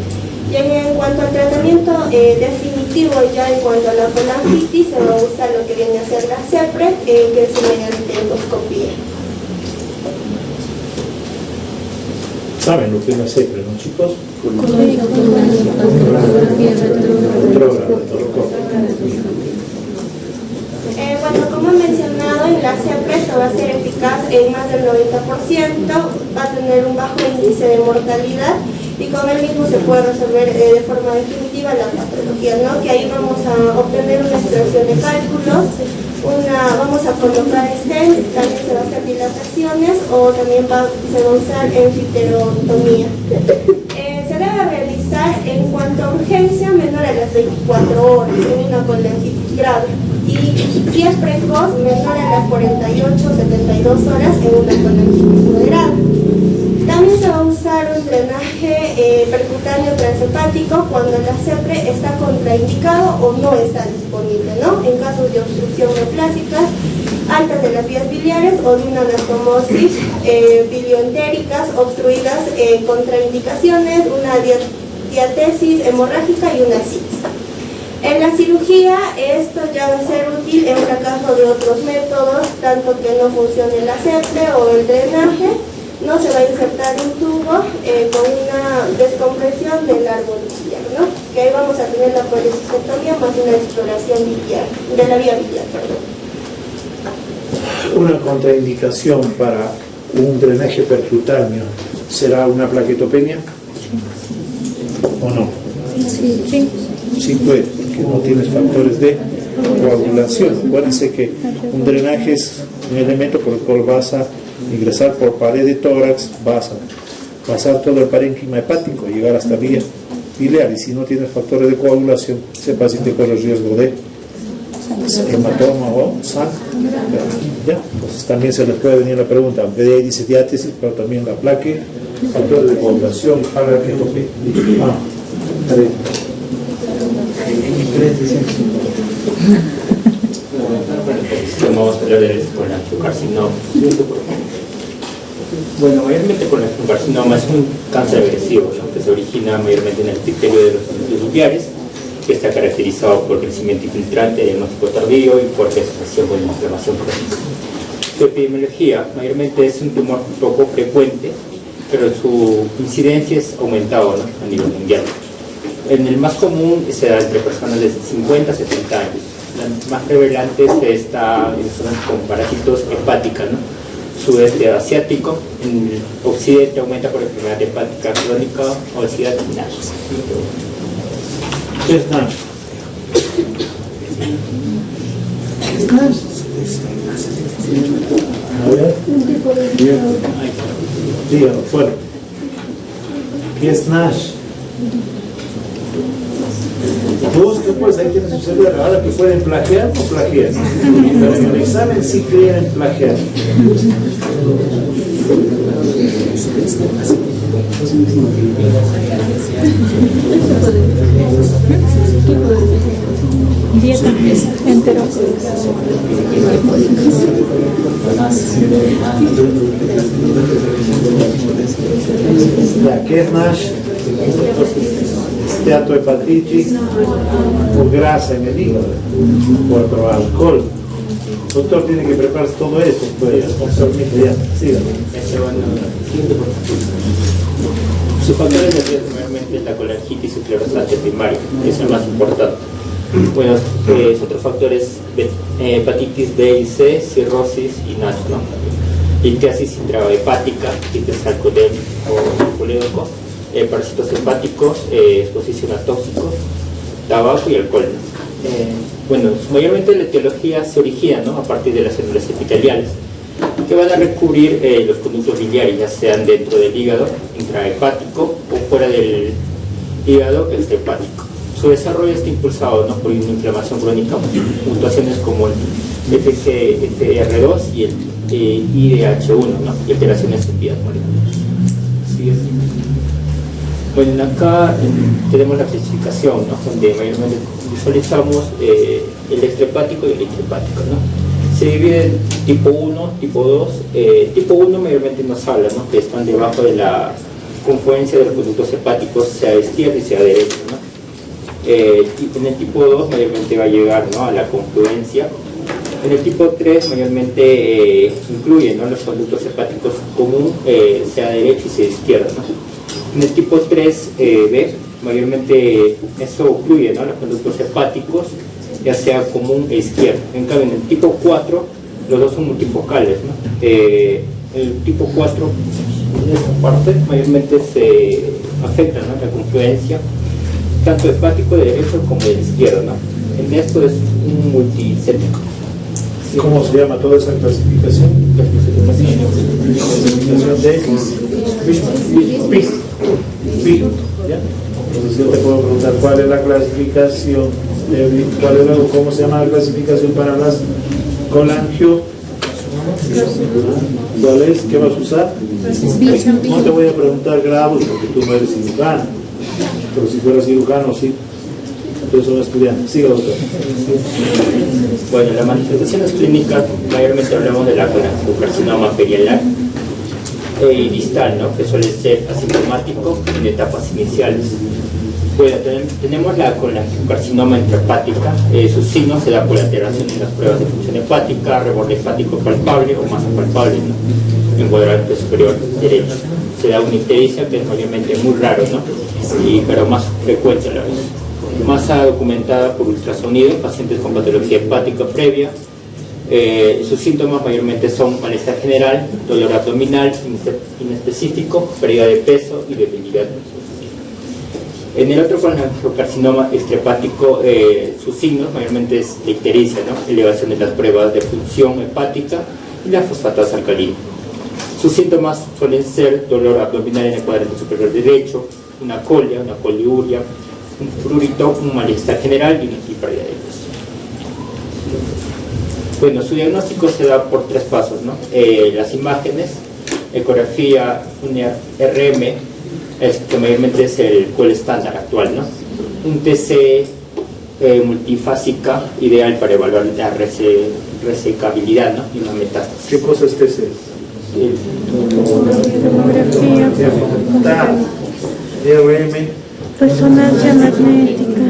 Speaker 5: Y en cuanto al tratamiento definitivo, ya en cuanto a la colangitis, se va a usar lo que viene a ser la CEPRE, que es mediante endoscopía.
Speaker 2: ¿Saben lo que es la CEPRE, no, chicos?
Speaker 5: Bueno, como he mencionado, en la CEPRE esto va a ser eficaz en más del 90%, va a tener un bajo índice de mortalidad y con el mismo se puede resolver de forma definitiva la patología, ¿no? Que ahí vamos a obtener una extracción de cálculos, vamos a colocar stent, también se va a hacer dilataciones o también se va a usar enfiterotomía. Se debe realizar en cuanto a urgencia menor a las 24 horas en una colangitis grave. Y si es precoz, menor a las 48-72 horas en una colangitis moderada. También se va a usar un drenaje percutáneo transhepático cuando la CEPRE está contraindicado o no está disponible, ¿no? En casos de obstrucción neoplásica, altas de las vías biliares o de una anastomosis bilioentéricas obstruidas, contraindicaciones, una diatesis hemorrágica y una citis. En la cirugía esto ya va a ser útil en caso de otros métodos, tanto que no funcione la sepse o el drenaje. No se va a insertar un tubo con una descompresión del árbol biliar, ¿no? Que ahí vamos a tener la polisectomía más una exploración biliar, de la vía biliar, perdón.
Speaker 2: Una contraindicación para un drenaje percutáneo será una plaquetopenia o no. Sí puede, porque no tienes factores de coagulación. Acuérdense que un drenaje es un elemento por el cual vas a ingresar por pared de tórax, vas a pasar todo el parénquima hepático, llegar hasta vía biliar, y si no tienes factores de coagulación, ese paciente corre el riesgo de hematoma o sangre. Ya, entonces también se les puede venir la pregunta, en vez de ahí dice diátesis, pero también la plaque, factores de coagulación,
Speaker 6: Vamos a hablar del colangiocarcinoma. Bueno, mayormente colangiocarcinoma es un cáncer agresivo, ¿no? Que se origina mayormente en el epitelio de los ganglios biliares, que está caracterizado por crecimiento infiltrante, diagnóstico tardío y fuerte asociación con inflamación crónica. Su epidemiología mayormente es un tumor poco frecuente, pero su incidencia es aumentado, ¿no? A nivel mundial. En el más común se da entre personas de 50 a 70 años. Las más prevalentes está en zonas con parásitos hepáticas, ¿no? Sudeste asiático, en el occidente aumenta por enfermedad hepática crónica, obesidad y NASH.
Speaker 2: ¿Qué es NASH? A ver. Dígalo, fuerte. ¿Qué es NASH? Busque pues, ahí tiene su celular. Ahora que pueden plagiar, no plagiar. Pero en el examen sí quieren plagiar.
Speaker 3: Dieta entero.
Speaker 2: Ya, ¿qué es NASH? Esteatohepatitis por grasa en el hígado, por alcohol. Doctor tiene que prepararse todo eso, pues, ya, síganme.
Speaker 6: Sus factores de riesgo normalmente es la colangitis y clorosante primaria, es el más importante. Bueno, otros factores, hepatitis B y C, cirrosis y NASH, ¿no? Litiasis intrahepática, litiasis sarcodémica o colédoco, parásitos hepáticos, exposición a tóxicos, tabaco y alcohol. Bueno, mayormente la etiología se origina, ¿no? A partir de las células epiteliales que van a recubrir los conductos biliares, ya sean dentro del hígado intrahepático o fuera del hígado extrahepático. Su desarrollo está impulsado, ¿no? Por una inflamación crónica, mutaciones como el FGFR2 y el IDH1, ¿no? Y alteraciones en vías moleculares. ¿Sí es? Bueno, acá tenemos la clasificación, ¿no? Donde mayormente visualizamos el extrahepático y el intrahepático, ¿no? Se divide en tipo 1, tipo 2. Tipo 1 mayormente nos habla, ¿no? Que están debajo de la confluencia de los conductos hepáticos, sea izquierdo y sea derecho, ¿no? En el tipo 2 mayormente va a llegar, ¿no? A la confluencia. En el tipo 3 mayormente incluye, ¿no? Los conductos hepáticos común, sea derecho y sea izquierdo, ¿no? En el tipo 3B mayormente eso incluye, ¿no? Los conductos hepáticos, ya sea común e izquierdo. En cambio, en el tipo 4 los dos son multifocales, ¿no? El tipo 4, en esta parte, mayormente se afecta, ¿no? La confluencia tanto hepático de derecho como de izquierdo, ¿no? En esto es un multicético.
Speaker 2: ¿Cómo se llama toda esa clasificación? Clasificación de PIS. ¿Ya? Entonces yo te puedo preguntar cuál es la clasificación, cómo se llama la clasificación para las colangio. ¿Cuál es? ¿Qué vas a usar? No te voy a preguntar grados porque tú no eres cirujano, pero si fueras cirujano sí. ustedes son estudiantes. Siga, doctor.
Speaker 6: Bueno, las manifestaciones clínicas, mayormente hablamos de la colangiocarcinoma perioral y distal, ¿no? Que suele ser asintomático en etapas iniciales. Bueno, tenemos la colangiocarcinoma intrahepática. Sus signos se da por alteración en las pruebas de función hepática, reborde hepático palpable o masa palpable, ¿no? En cuadrante superior derecho. Se da una ictericia, que es obviamente muy raro, ¿no? Pero más frecuente a la vez. Masa documentada por ultrasonido en pacientes con patología hepática previa. Sus síntomas mayormente son malestar general, dolor abdominal inespecífico, pérdida de peso y debilidad. En el otro colangiocarcinoma extrahepático, sus signos mayormente es la ictericia, ¿no? Elevación de las pruebas de función hepática y la fosfatasa alcalina. Sus síntomas suelen ser dolor abdominal en el cuadrante superior derecho, una colia, una coliuria, un prurito, un malestar general y pérdida de peso. Bueno, su diagnóstico se da por 3 pasos, ¿no? Las imágenes, ecografía, una RM, que mayormente es el estándar actual, ¿no? Un TC multifásica ideal para evaluar la resecabilidad, ¿no? Y una metástasis.
Speaker 2: ¿Qué cosa es TC? DRM.
Speaker 3: Resonancia magnética.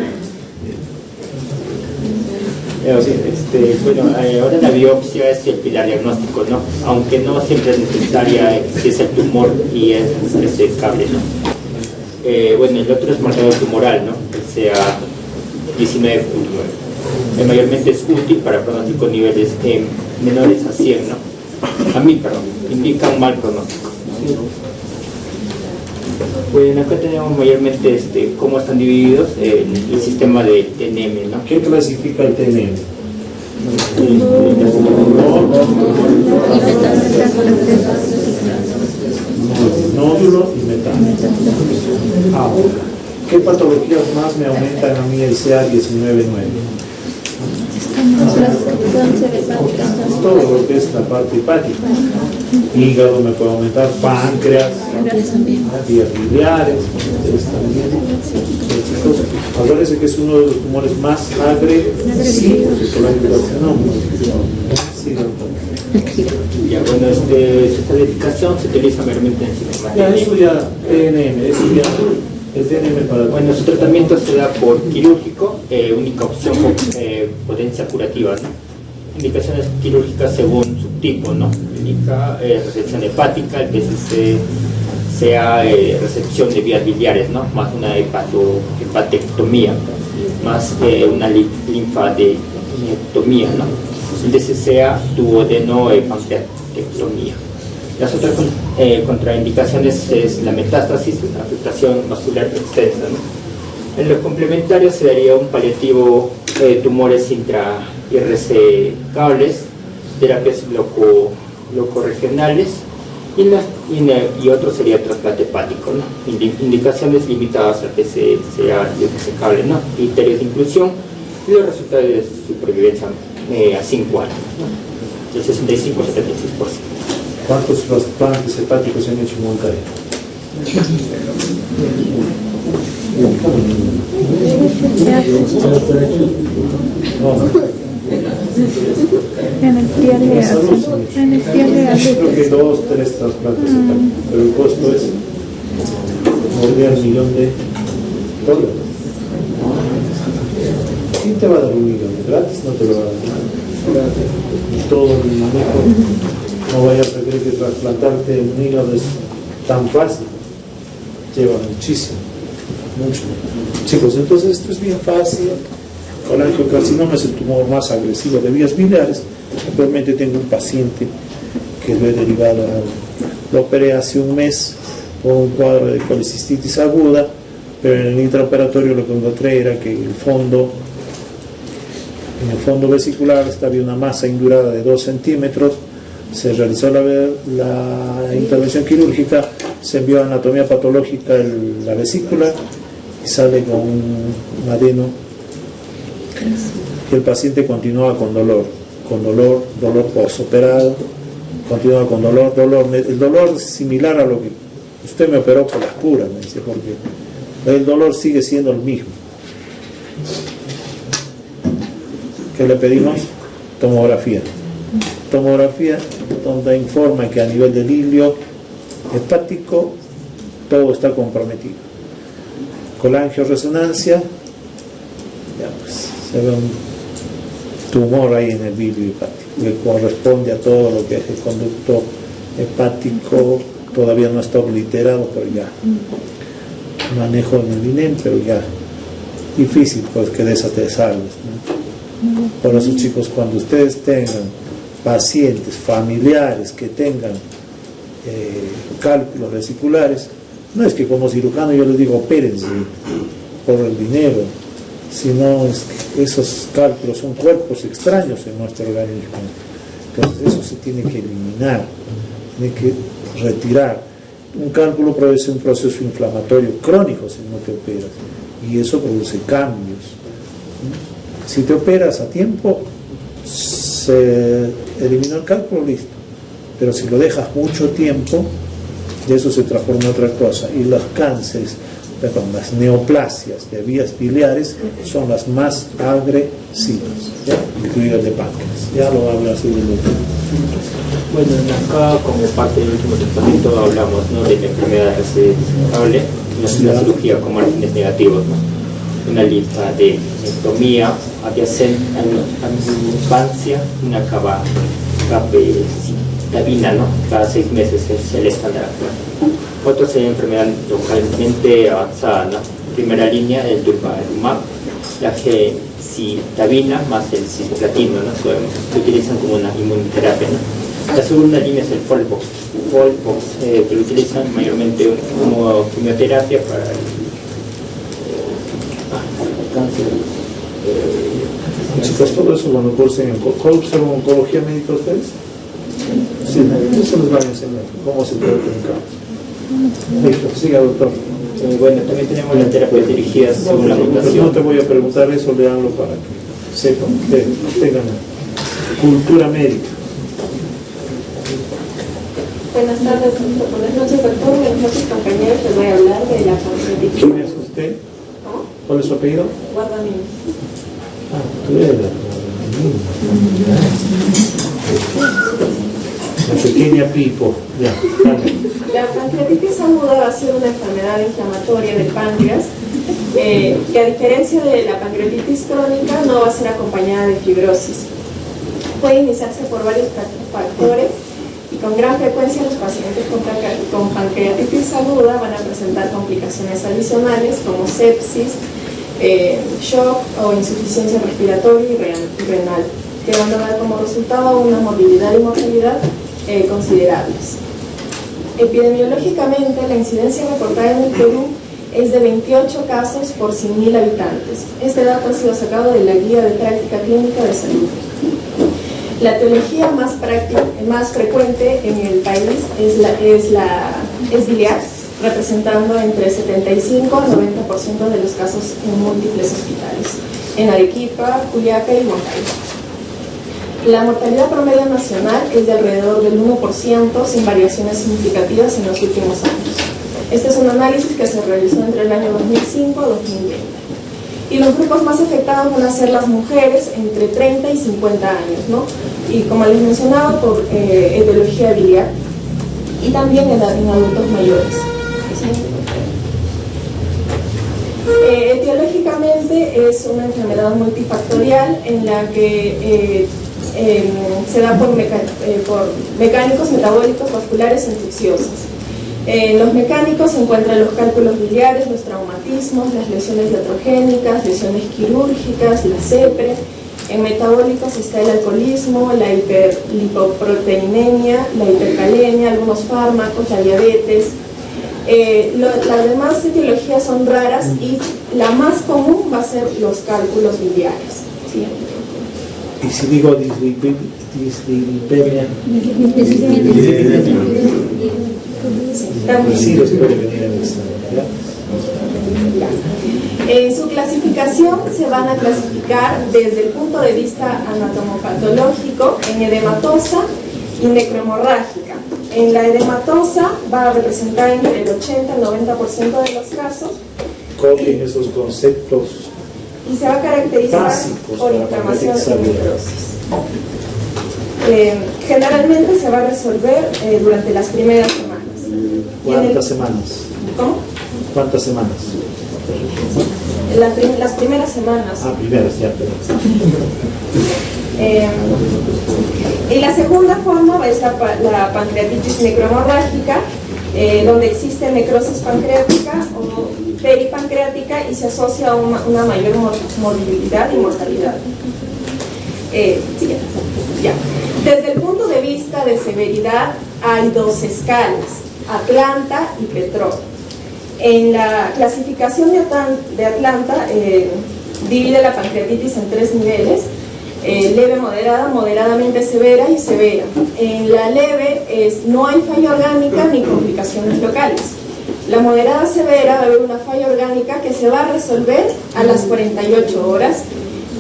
Speaker 6: Bueno, ahora la biopsia es el pilar diagnóstico, ¿no? Aunque no siempre es necesaria si es el tumor y es resecable, ¿no? Bueno, el otro es marcador tumoral, ¿no? Que sea 19.9. Mayormente es útil para pronóstico niveles menores a 100, ¿no? Indica un mal pronóstico. Bueno, acá tenemos mayormente cómo están divididos el sistema de TNM, ¿no?
Speaker 2: ¿Qué clasifica el TNM? Nódulo y metástasis. Ahora, ¿qué patologías más me aumentan a mí el CA19.9? Todo lo que es la parte hepática. Hígado me puede aumentar, páncreas, vías biliares, acuérdense que es uno de los tumores más agresivos de colangiocarcinoma. Sí, doctor.
Speaker 6: Ya, bueno, su calificación se utiliza mayormente en el sistema
Speaker 2: Ya,
Speaker 6: TNM.
Speaker 2: eso ya, TNM, eso ya, el TNM para...
Speaker 6: Bueno, su tratamiento se da por quirúrgico, única opción con potencia curativa, ¿no? Indicaciones quirúrgicas según subtipo, ¿no? Indica resección hepática, el PCC sea resección de vías biliares, ¿no? Más una hepatectomía, más una linfadectomía, ¿no? El DCCA duodeno-pancreatectomía. Las otras contraindicaciones es la metástasis, la afectación vascular extensa, ¿no? En los complementarios se daría un paliativo tumores irresecables, terapias locorregionales y otro sería trasplante hepático, ¿no? Indicaciones limitadas al PCA irresecable, ¿no? Criterios de inclusión y los resultados de supervivencia a 5 años, ¿no? Del 65 al 76%.
Speaker 2: ¿Cuántos trasplantes hepáticos se han hecho en Huancayo?
Speaker 3: En el pie de
Speaker 2: creo que 2, 3 trasplantes hepáticos, pero el costo es morder $1 millón. ¿Quién te va a dar $1 millón? ¿Gratis? No te lo va a dar. Y todo el manejo, no vayas a creer que trasplantarte un hígado es tan fácil. Lleva muchísimo, mucho. Chicos, entonces esto es bien fácil. Colangiocarcinoma es el tumor más agresivo de vías biliares. Actualmente tengo un paciente que lo he derivado, lo operé hace un mes por un cuadro de colicistitis aguda, pero en el intraoperatorio lo que encontré era que en el fondo vesicular había una masa indurada de 2 centímetros. Se realizó la intervención quirúrgica, se envió a anatomía patológica la vesícula y sale con un adeno, y el paciente continúa con dolor postoperado, continúa con dolor, el dolor es similar a lo que usted me operó por las puras, me dice, porque el dolor sigue siendo el mismo. ¿Qué le pedimos? Tomografía. Tomografía donde informa que a nivel del hilio hepático todo está comprometido. Colangioresonancia, ya pues se ve un tumor ahí en el hilio hepático que corresponde a todo lo que es el conducto hepático. Todavía no está obliterado, pero ya manejo en el INEM, pero ya difícil pues que desatesarlos, ¿no? Por eso, chicos, cuando ustedes tengan pacientes familiares que tengan cálculos vesiculares, no es que como cirujano yo les digo opérense por el dinero, sino es que esos cálculos son cuerpos extraños en nuestro organismo. Entonces eso se tiene que eliminar, tiene que retirar. Un cálculo produce un proceso inflamatorio crónico si no te operas, y eso produce cambios. Si te operas a tiempo, se eliminó el cálculo, listo. Pero si lo dejas mucho tiempo, de eso se transforma en otra cosa. Y los cánceres, perdón, las neoplasias de vías biliares son las más agresivas, ¿ya? Incluido el de páncreas. Ya lo habla así de lo.
Speaker 6: Bueno, acá como parte del último tratamiento hablamos, ¿no?, de la enfermedad residual, la cirugía con márgenes negativos, ¿no? Una lista de ectomía, adyacente, anupancia, una capecitabina, ¿no? Cada 6 meses es el estándar actual. Otra sería enfermedad localmente avanzada, ¿no? Primera línea, el durvalumab, la gemcitabina más el cisplatino, ¿no? Se utilizan como una inmunoterapia, ¿no? La segunda línea es el Folpox, que lo utilizan mayormente como quimioterapia para el cáncer.
Speaker 2: Chicos, todo eso cuando cursen, ¿cuál observan oncología médica ustedes? Sí, eso les van a enseñar cómo se puede tener. Listo, siga, doctor.
Speaker 6: Bueno, también tenemos la terapia dirigida según la mutación.
Speaker 2: No te voy a preguntar eso, leanlo para que sepan ustedes, tengan cultura médica.
Speaker 5: Buenas tardes, buenas noches, doctor. Buenas noches, compañeros. Les voy a hablar de la pancreatitis.
Speaker 2: ¿Quién es usted?
Speaker 5: ¿No?
Speaker 2: ¿Cuál es su apellido?
Speaker 5: Guardamín.
Speaker 2: Ah, tú eres la pequeña Pipo. Ya, dale.
Speaker 5: La pancreatitis aguda va a ser una enfermedad inflamatoria del páncreas que, a diferencia de la pancreatitis crónica, no va a ser acompañada de fibrosis. Puede iniciarse por varios factores y con gran frecuencia los pacientes con pancreatitis aguda van a presentar complicaciones adicionales como sepsis, shock o insuficiencia respiratoria y renal, que van a dar como resultado una morbilidad y mortalidad considerables. Epidemiológicamente, la incidencia reportada en el Perú es de 28 casos por 100.000 habitantes. Este dato ha sido sacado de la Guía de Práctica Clínica de Salud. La etiología más frecuente en el país es biliar, representando entre 75 a 90% de los casos en múltiples hospitales, en Arequipa, Juliaca y Huancayo. La mortalidad promedio nacional es de alrededor del 1%, sin variaciones significativas en los últimos años. Este es un análisis que se realizó entre el año 2005 a 2020. Y los grupos más afectados van a ser las mujeres entre 30 y 50 años, ¿no? Y como les mencionaba, por etiología biliar, y también en adultos mayores. Etiológicamente es una enfermedad multifactorial en la que se da por mecánicos metabólicos vasculares infecciosos. En los mecánicos se encuentran los cálculos biliares, los traumatismos, las lesiones iatrogénicas, lesiones quirúrgicas, la CEPRE. En metabólicos está el alcoholismo, la hiperlipopproteinemia, la hipercalemia, algunos fármacos, la diabetes. Las demás etiologías son raras y la más común va a ser los cálculos biliares. ¿Sí?
Speaker 2: Y si digo dislipidemia, sí los puede venir en esta, ¿ya?
Speaker 5: En su clasificación se van a clasificar desde el punto de vista anatomopatológico en edematosa y necrohemorrágica. En la edematosa va a representar entre el 80 al 90% de los casos.
Speaker 2: Copien esos conceptos.
Speaker 7: y se va a caracterizar
Speaker 2: Básicos
Speaker 7: por
Speaker 2: para
Speaker 7: inflamación
Speaker 2: pancreatitis
Speaker 7: y necrosis. Generalmente se va a resolver durante las primeras semanas.
Speaker 2: ¿Cuántas semanas?
Speaker 7: ¿Cómo?
Speaker 2: ¿Cuántas semanas?
Speaker 7: Las primeras semanas.
Speaker 2: Ah, primeras, ya, pero...
Speaker 7: Y la segunda forma es la pancreatitis necrohemorrágica, donde existe necrosis pancreática o peripancreática y se asocia a una mayor morbilidad y mortalidad. Ya. Desde el punto de vista de severidad hay dos escalas, Atlanta y Petrov. En la clasificación de Atlanta divide la pancreatitis en 3 niveles: leve, moderada, moderadamente severa y severa. En la leve no hay falla orgánica ni complicaciones locales. La moderada severa va a haber una falla orgánica que se va a resolver a las 48 horas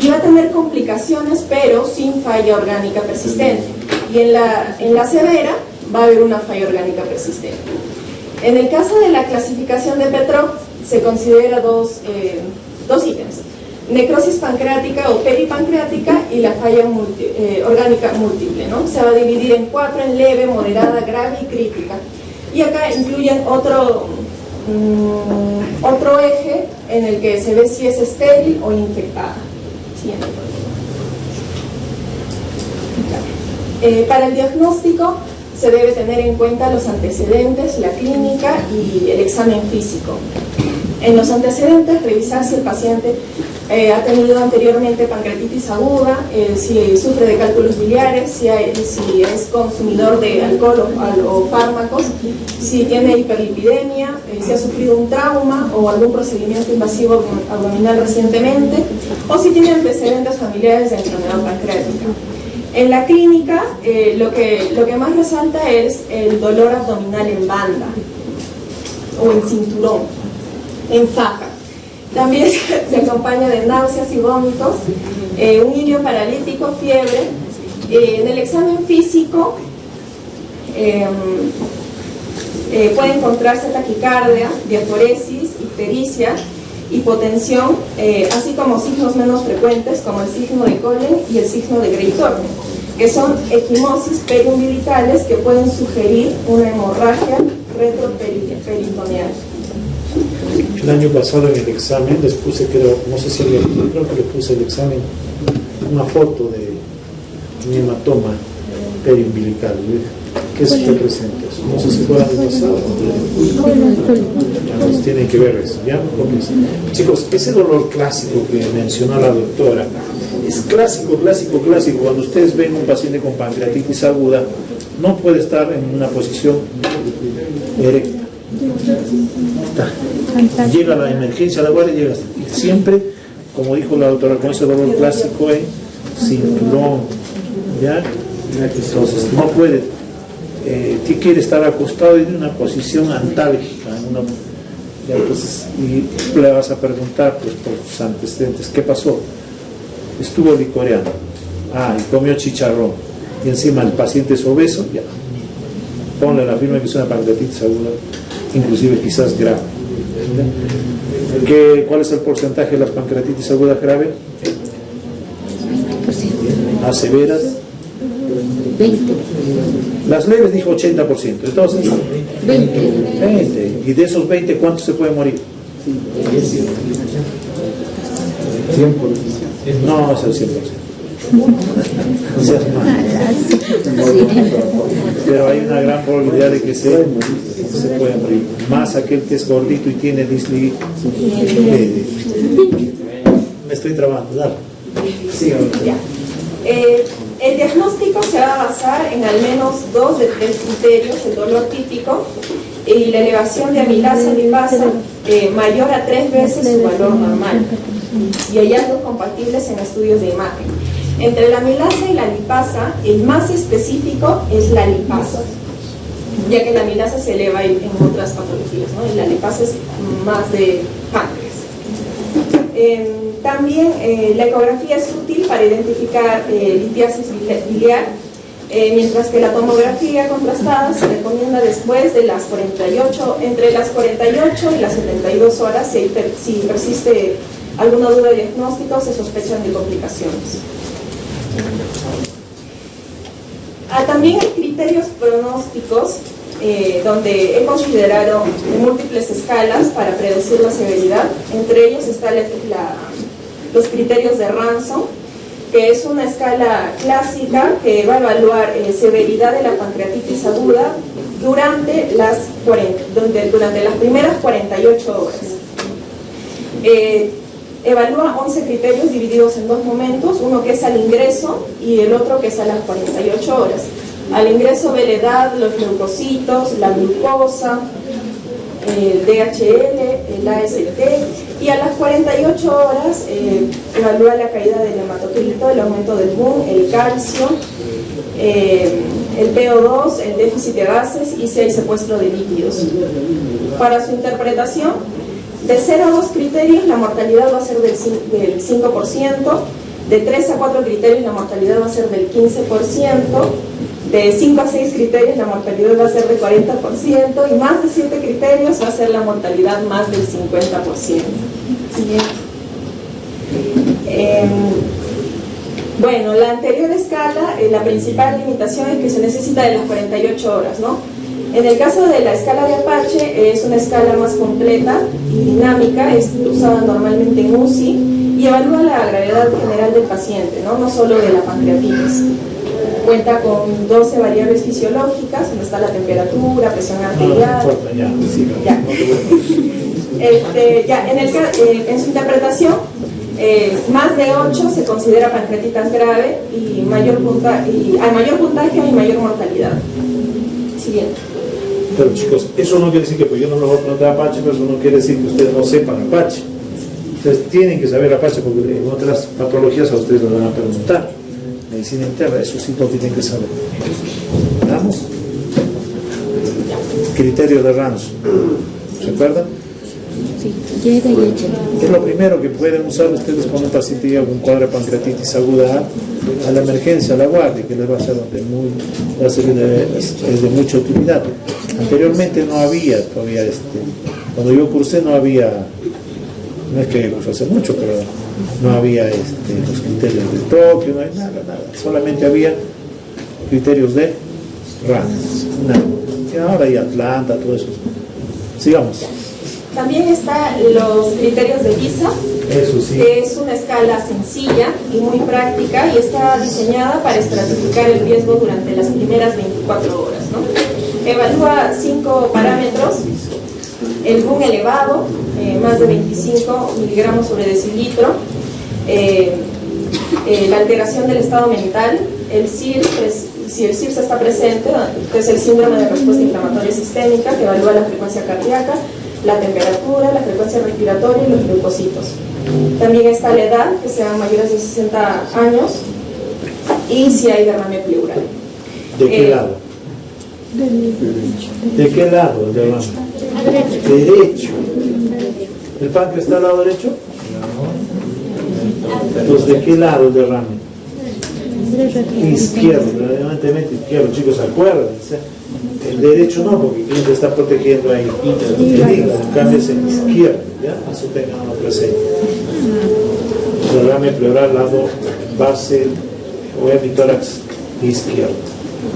Speaker 7: y va a tener complicaciones pero sin falla orgánica persistente. Y en la severa va a haber una falla orgánica persistente. En el caso de la clasificación de Petrov se considera dos ítems: necrosis pancreática o peripancreática y la falla orgánica múltiple, ¿no? Se va a dividir en 4, en leve, moderada, grave y crítica. Y acá incluyen otro eje en el que se ve si es estéril o infectada. Siguiente. Para el diagnóstico se debe tener en cuenta los antecedentes, la clínica y el examen físico. En los antecedentes, revisar si el paciente ha tenido anteriormente pancreatitis aguda, si sufre de cálculos biliares, si es consumidor de alcohol o fármacos, si tiene hiperlipidemia, si ha sufrido un trauma o algún procedimiento invasivo abdominal recientemente, o si tiene antecedentes familiares de enfermedad pancreática. En la clínica, lo que más resalta es el dolor abdominal en banda o en cinturón, en faja. También se acompaña de náuseas y vómitos, un ilio paralítico, fiebre. En el examen físico puede encontrarse taquicardia, diaforesis, ictericia, hipotensión, así como signos menos frecuentes como el signo de Collen y el signo de Grey-Thorne, que son equimosis periumbilicales que pueden sugerir una hemorragia retroperitoneal.
Speaker 2: El año pasado en el examen les puse, creo que le puse el examen, una foto de un hematoma periumbilical. ¿Qué se te presenta? No sé si fue el año pasado. Ya nos tienen que ver eso, ¿ya? Porque, chicos, ese dolor clásico que mencionó la doctora es clásico. Cuando ustedes ven un paciente con pancreatitis aguda, no puede estar en una posición erecta. Llega la emergencia, la guardia llega y siempre, como dijo la doctora, con ese dolor clásico en cinturón, ¿ya? Entonces no puede, quiere estar acostado en una posición antálgica, ¿ya? Entonces, y le vas a preguntar pues, por sus antecedentes, ¿qué pasó? Estuvo licoreando, y comió chicharrón, y encima el paciente es obeso, ya, ponle la firma que es una pancreatitis aguda, inclusive quizás grave. ¿Cuál es el porcentaje de las pancreatitis agudas graves? ¿A severas?
Speaker 3: 20.
Speaker 2: Las leves dijo 80%, entonces 20. Y de esos 20, ¿cuántos se pueden morir? 100%. No, es el 100%. No seas malo. Pero hay una gran probabilidad de que se pueda morir. Más aquel que es gordito y tiene dislipidemia. Me estoy trabando, dale. Sí,
Speaker 7: el diagnóstico se va a basar en al menos 2 de 3 criterios: el dolor típico y la elevación de amilasa lipasa mayor a 3 veces su valor normal, y hallazgos compatibles en estudios de imagen. Entre la amilasa y la lipasa, el más específico es la lipasa, ya que la amilasa se eleva en otras patologías, ¿no? Y la lipasa es más de páncreas. También la ecografía es útil para identificar litiasis biliar, mientras que la tomografía contrastada se recomienda después de las 48, entre las 48 y las 72 horas si persiste alguna duda de diagnóstico o se sospechan de complicaciones. También hay criterios pronósticos donde he considerado múltiples escalas para predecir la severidad. Entre ellos están los criterios de Ranson, que es una escala clásica que va a evaluar severidad de la pancreatitis aguda durante las primeras 48 horas. Evalúa 11 criterios divididos en dos momentos, uno que es al ingreso y el otro que es a las 48 horas. Al ingreso ve la edad, los leucocitos, la glucosa, el DHL, el AST, y a las 48 horas evalúa la caída del hematocrito, el aumento del BUN, el calcio, el PO2, el déficit de gases y si hay secuestro de líquidos. Para su interpretación, de 0 a 2 criterios la mortalidad va a ser del 5%, de 3 a 4 criterios la mortalidad va a ser del 15%, de 5 a 6 criterios la mortalidad va a ser del 40% y más de 7 criterios va a ser la mortalidad más del 50%. Bueno, la anterior escala, la principal limitación es que se necesita de las 48 horas, ¿no? En el caso de la escala de Apache, es una escala más completa y dinámica, es usada normalmente en UCI y evalúa la gravedad general del paciente, ¿no? No solo de la pancreatitis. Cuenta con 12 variables fisiológicas, donde está la temperatura, presión arterial. En su interpretación, más de 8 se considera pancreatitis grave y al mayor puntaje hay mayor mortalidad. Siguiente.
Speaker 2: Pero chicos, eso no quiere decir que pues yo no lo voy a preguntar Apache, pero eso no quiere decir que ustedes no sepan Apache. Ustedes tienen que saber Apache porque en otras patologías a ustedes les van a preguntar. Medicina interna, eso sí lo tienen que saber. ¿Vamos? Criterio de Ranson. ¿Se acuerdan?
Speaker 3: Sí, llega y echa.
Speaker 2: Es lo primero que pueden usar ustedes cuando un paciente llega con un cuadro de pancreatitis aguda a la emergencia, a la guardia, que les va a ser de mucha utilidad. Anteriormente no había todavía cuando yo cursé no había, no es que cursé hace mucho, pero no había los criterios de Tokio, no hay nada, solamente había criterios de Ranson, y ahora hay Atlanta, todo eso. Sigamos.
Speaker 7: También están los criterios de Giza, que es una escala sencilla y muy práctica y está diseñada para estratificar el riesgo durante las primeras 24 horas, ¿no? Evalúa 5 parámetros: el BUN elevado, más de 25 miligramos sobre decilitro, la alteración del estado mental, el CIR, si el CIRS está presente, que es el síndrome de respuesta inflamatoria sistémica, que evalúa la frecuencia cardíaca, la temperatura, la frecuencia respiratoria y los leucocitos. También está la edad, que sean mayores de 60 años, y si hay derrame pleural.
Speaker 2: ¿De qué lado? ¿De qué lado el derrame? Derecho. ¿El páncreas está al lado derecho? Entonces, ¿de qué lado el derrame? Izquierdo, evidentemente izquierdo, chicos, acuérdense. El derecho no, porque quien te está protegiendo ahí, el hígado, en cambio es el izquierdo, ¿ya? Eso tenganlo presente. Derrame pleural, lado base o hemitórax izquierdo.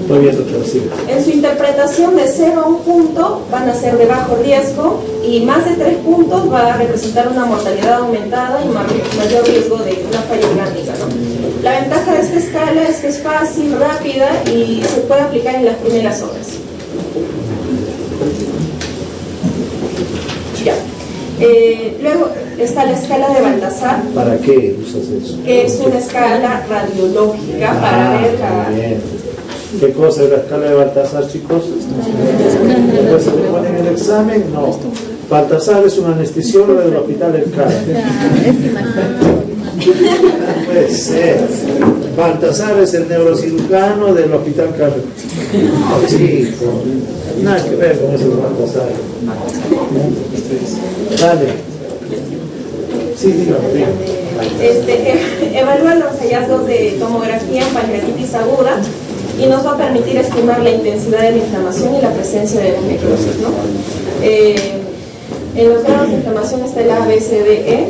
Speaker 2: Todavía no te recibe.
Speaker 7: En su interpretación, de 0 a 1 punto van a ser de bajo riesgo y más de 3 puntos va a representar una mortalidad aumentada y mayor riesgo de una falla orgánica, ¿no? La ventaja de esta escala es que es fácil, rápida y se puede aplicar en las primeras horas. Ya. Luego está la escala de Baltasar.
Speaker 2: ¿Para qué usas eso?
Speaker 7: Es una escala radiológica para ver la...
Speaker 2: Bien. ¿Qué cosa es la escala de Baltasar, chicos? Después se le ponen el examen, no. Baltasar es un anestesiólogo del Hospital del Carmen. No puede ser. Baltasar es el neurocirujano del Hospital Carmen. No, chico. Nada que ver con eso de Baltasar. Dale. Sí, dígame.
Speaker 7: Evalúa los hallazgos de tomografía en pancreatitis aguda y nos va a permitir estimar la intensidad de la inflamación y la presencia de necrosis, ¿no? En los grados de inflamación está el ABCDE,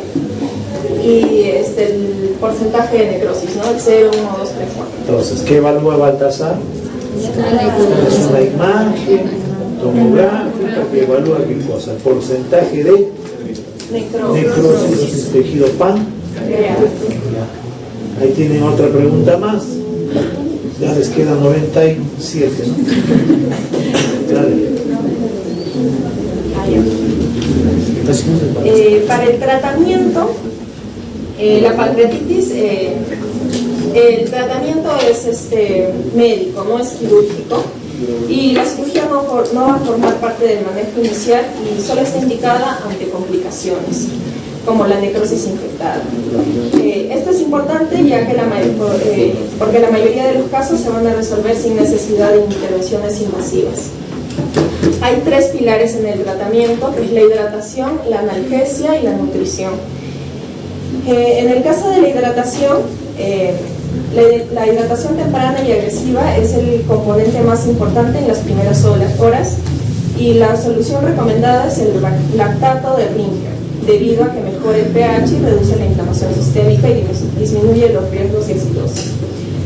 Speaker 7: y el porcentaje de necrosis, ¿no? El 0, 1, 2, 3, 4.
Speaker 2: Entonces, ¿qué evalúa Baltasar? Es una imagen tomográfica que evalúa qué cosa, el porcentaje de necrosis en tejido pan. Ahí tienen otra pregunta más. Ya les quedan 97, ¿no? Dale.
Speaker 7: Para el tratamiento, la pancreatitis, el tratamiento es médico, no es quirúrgico, y la cirugía no va a formar parte del manejo inicial y solo está indicada ante complicaciones, como la necrosis infectada. Esto es importante ya que porque la mayoría de los casos se van a resolver sin necesidad de intervenciones invasivas. Hay 3 pilares en el tratamiento, que es la hidratación, la analgesia y la nutrición. En el caso de la hidratación, la hidratación temprana y agresiva es el componente más importante en las primeras horas, y la solución recomendada es el lactato de Rinker, debido a que mejora el pH y reduce la inflamación sistémica y disminuye los riesgos de acidosis.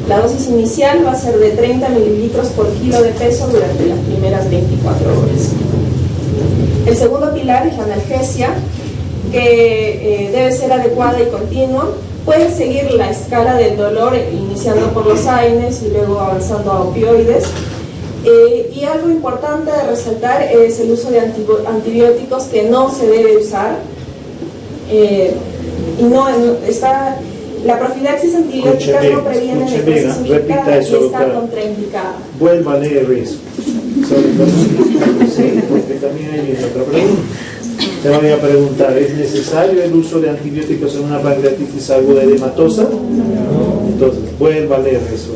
Speaker 7: La dosis inicial va a ser de 30 mililitros por kilo de peso durante las primeras 24 horas. El segundo pilar es la analgesia, que debe ser adecuada y continua. Puede seguir la escala del dolor iniciando por los AINES y luego avanzando a opioides. Y algo importante de resaltar es el uso de antibióticos que no se debe usar. La profilaxis antibiótica no previene necrosis infectada y está contraindicada.
Speaker 2: Vuelva a leer eso. Sí, porque también hay otra pregunta. Te voy a preguntar, ¿es necesario el uso de antibióticos en una pancreatitis aguda edematosa? Entonces, vuelva a leer eso.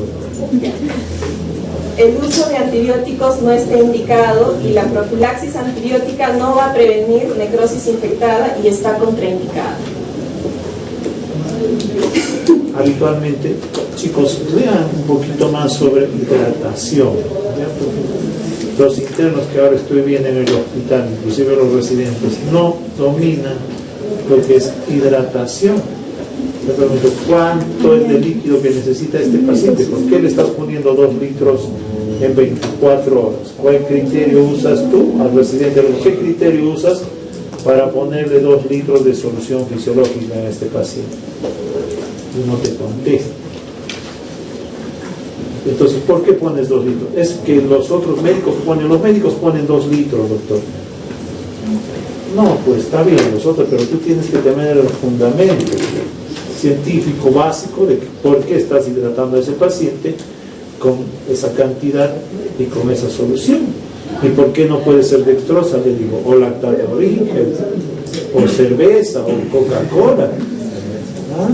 Speaker 7: El uso de antibióticos no está indicado y la profilaxis antibiótica no va a prevenir necrosis infectada y está contraindicada.
Speaker 2: Habitualmente, chicos, lean un poquito más sobre hidratación. Los internos que ahora estoy viendo en el hospital, inclusive los residentes, no dominan lo que es hidratación. Me pregunto, ¿cuánto es de líquido que necesita este paciente? ¿Por qué le estás poniendo 2 litros en 24 horas? ¿Cuál criterio usas tú al residente? ¿Qué criterio usas para ponerle 2 litros de solución fisiológica a este paciente? Y no te contesta. Entonces, ¿por qué pones 2 litros? Es que los otros médicos ponen 2 litros, doctor. No, pues está bien, nosotros, pero tú tienes que tener el fundamento científico básico de por qué estás hidratando a ese paciente con esa cantidad y con esa solución. ¿Y por qué no puede ser dextrosa? Le digo, o lactato de origen, o cerveza, o Coca-Cola. ¿Ah?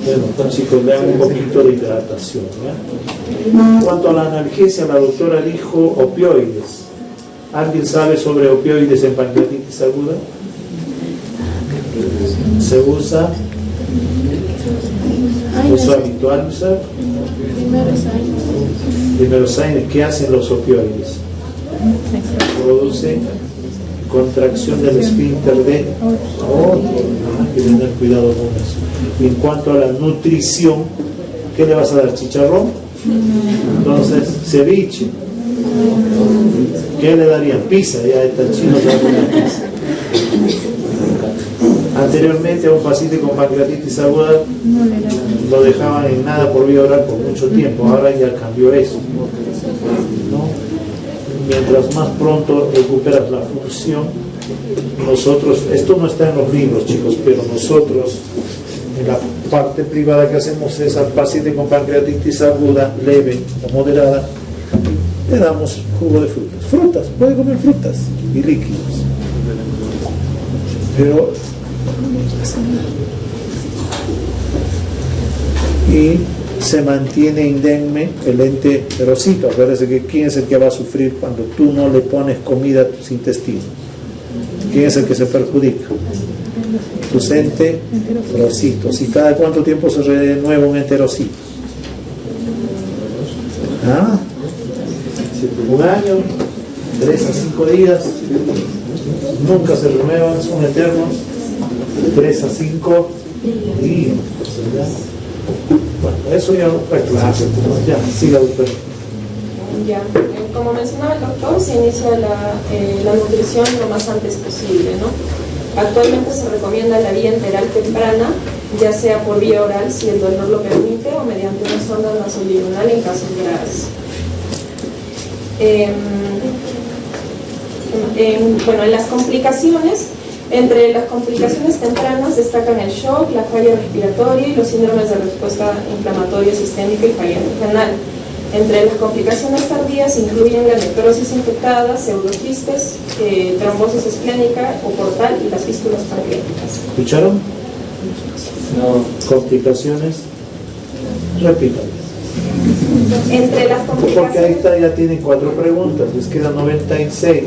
Speaker 2: Bueno, entonces chicos, vean un poquito de hidratación. ¿Ya? En cuanto a la analgesia, la doctora dijo opioides. ¿Alguien sabe sobre opioides en pancreatitis aguda? ¿Se usa? ¿Es habitual usar? Primeros años. ¿Qué hacen los opioides? Producen contracción del esfínter de otro. Hay que tener cuidado con eso. Y en cuanto a la nutrición, ¿qué le vas a dar? ¿Chicharrón? Entonces, ceviche. ¿Qué le darían? Pizza, ya está chino ya con la pizza. Anteriormente a un paciente con pancreatitis aguda lo dejaban en nada por vía oral por mucho tiempo, ahora ya cambió eso, ¿no? Mientras más pronto recuperas la función, nosotros, esto no está en los libros, chicos, pero nosotros en la parte privada que hacemos es al paciente con pancreatitis aguda, leve o moderada, le damos jugo de frutas, puede comer frutas y líquidos, pero y se mantiene indemne el ente erosito. Acuérdense que quién es el que va a sufrir cuando tú no le pones comida a tus intestinos. ¿Quién es el que se perjudica? Tus ente erositos. ¿Y cada cuánto tiempo se renueva un ente erosito? ¿Ah? ¿Un año? 3 a 5 días. Nunca se renuevan, son eternos. 3 a 5 Y, bueno, eso ya otra clase, ya, siga doctor.
Speaker 7: Ya, como mencionaba el doctor, se inicia la nutrición lo más antes posible, ¿no? Actualmente se recomienda la vía enteral temprana, ya sea por vía oral si el dolor lo permite o mediante una sonda nasolingual en casos graves. Bueno, en las complicaciones, entre las complicaciones tempranas destacan el shock, la falla respiratoria y los síndromes de respuesta inflamatoria sistémica y falla renal. Entre las complicaciones tardías incluyen la necrosis infectada, pseudoquistes, trombosis esplénica o portal y las fístulas pancreáticas.
Speaker 2: ¿Escucharon? No. Complicaciones. Repítame.
Speaker 7: Entre las
Speaker 2: Porque ahí
Speaker 7: complicaciones...
Speaker 2: está, ya tienen 4 preguntas, les quedan 96.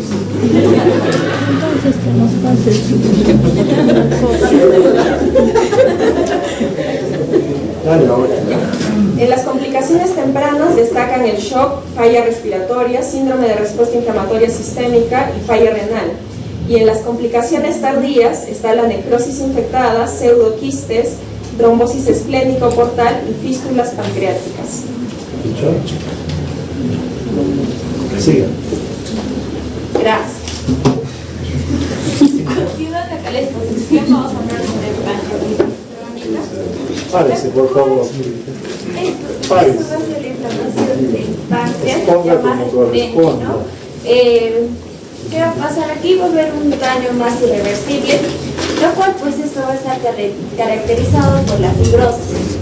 Speaker 3: Entonces que nos pase
Speaker 2: Dale, ahora.
Speaker 7: En las complicaciones tempranas destacan el shock, falla respiratoria, síndrome de respuesta inflamatoria sistémica y falla renal. Y en las complicaciones tardías está la necrosis infectada, pseudoquistes, trombosis esplénica o portal y fístulas pancreáticas.
Speaker 2: ¿Escucharon? Siga.
Speaker 5: Gracias. Continuando acá la exposición, vamos a hablar sobre pancreatitis crónica.
Speaker 2: Párese, por favor.
Speaker 5: Esto va a ser la inflamación del páncreas,
Speaker 2: Ponga
Speaker 5: llamada
Speaker 2: como corresponde.
Speaker 5: ¿no? ¿Qué va a pasar aquí? Va a haber un daño más irreversible, lo cual pues esto va a estar caracterizado por la fibrosis.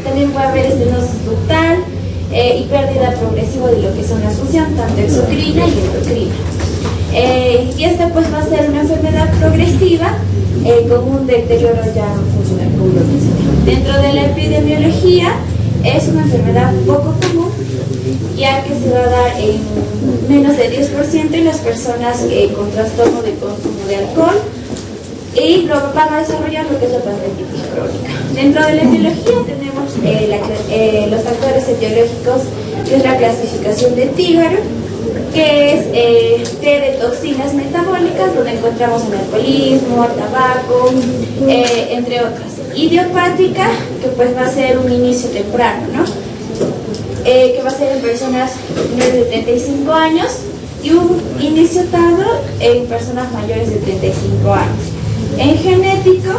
Speaker 5: También va a haber estenosis ductal y pérdida progresiva de lo que es una función, tanto exocrina y endocrina. Y esta pues va a ser una enfermedad progresiva con un deterioro ya funcional, como lo mencioné. Dentro de la epidemiología es una enfermedad poco común, ya que se va a dar en menos de 10% en las personas con trastorno de consumo de alcohol y luego van a desarrollar lo que es la pancreatitis crónica. Dentro de la etiología tenemos los factores etiológicos, que es la clasificación de Tigaro, que es T de toxinas metabólicas, donde encontramos el alcoholismo, el tabaco, entre otras. Idiopática, que pues va a ser un inicio temprano, ¿no? Que va a ser en personas menores de 35 años y un inicio tardo en personas mayores de 35 años. En genético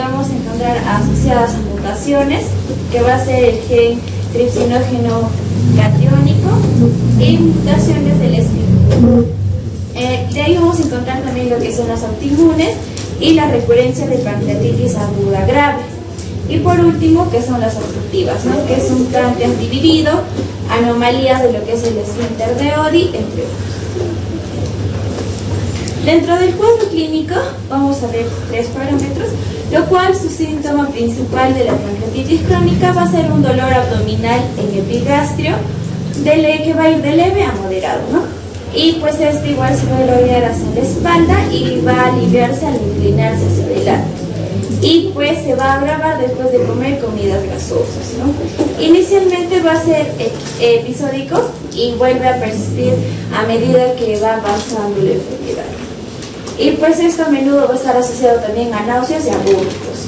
Speaker 5: vamos a encontrar asociadas a mutaciones, que va a ser el gen tripsinógeno catiónico y mutaciones del espíritu. De ahí vamos a encontrar también lo que son las autoinmunes y la recurrencia de pancreatitis aguda grave. Y por último, que son las obstructivas, ¿no? Que es un páncreas dividido, anomalías de lo que es el esfínter de Oddi, entre otros. Dentro del cuadro clínico vamos a ver 3 parámetros, lo cual su síntoma principal de la pancreatitis crónica va a ser un dolor abdominal en epigastrio, que va a ir de leve a moderado, ¿no? Y pues esto igual se va a irradiar hacia la espalda y va a aliviarse al inclinarse hacia adelante. Y pues se va a agravar después de comer comidas grasosas, ¿no? Inicialmente va a ser episódico y vuelve a persistir a medida que va avanzando la enfermedad. Y pues esto a menudo va a estar asociado también a náuseas y a vómitos.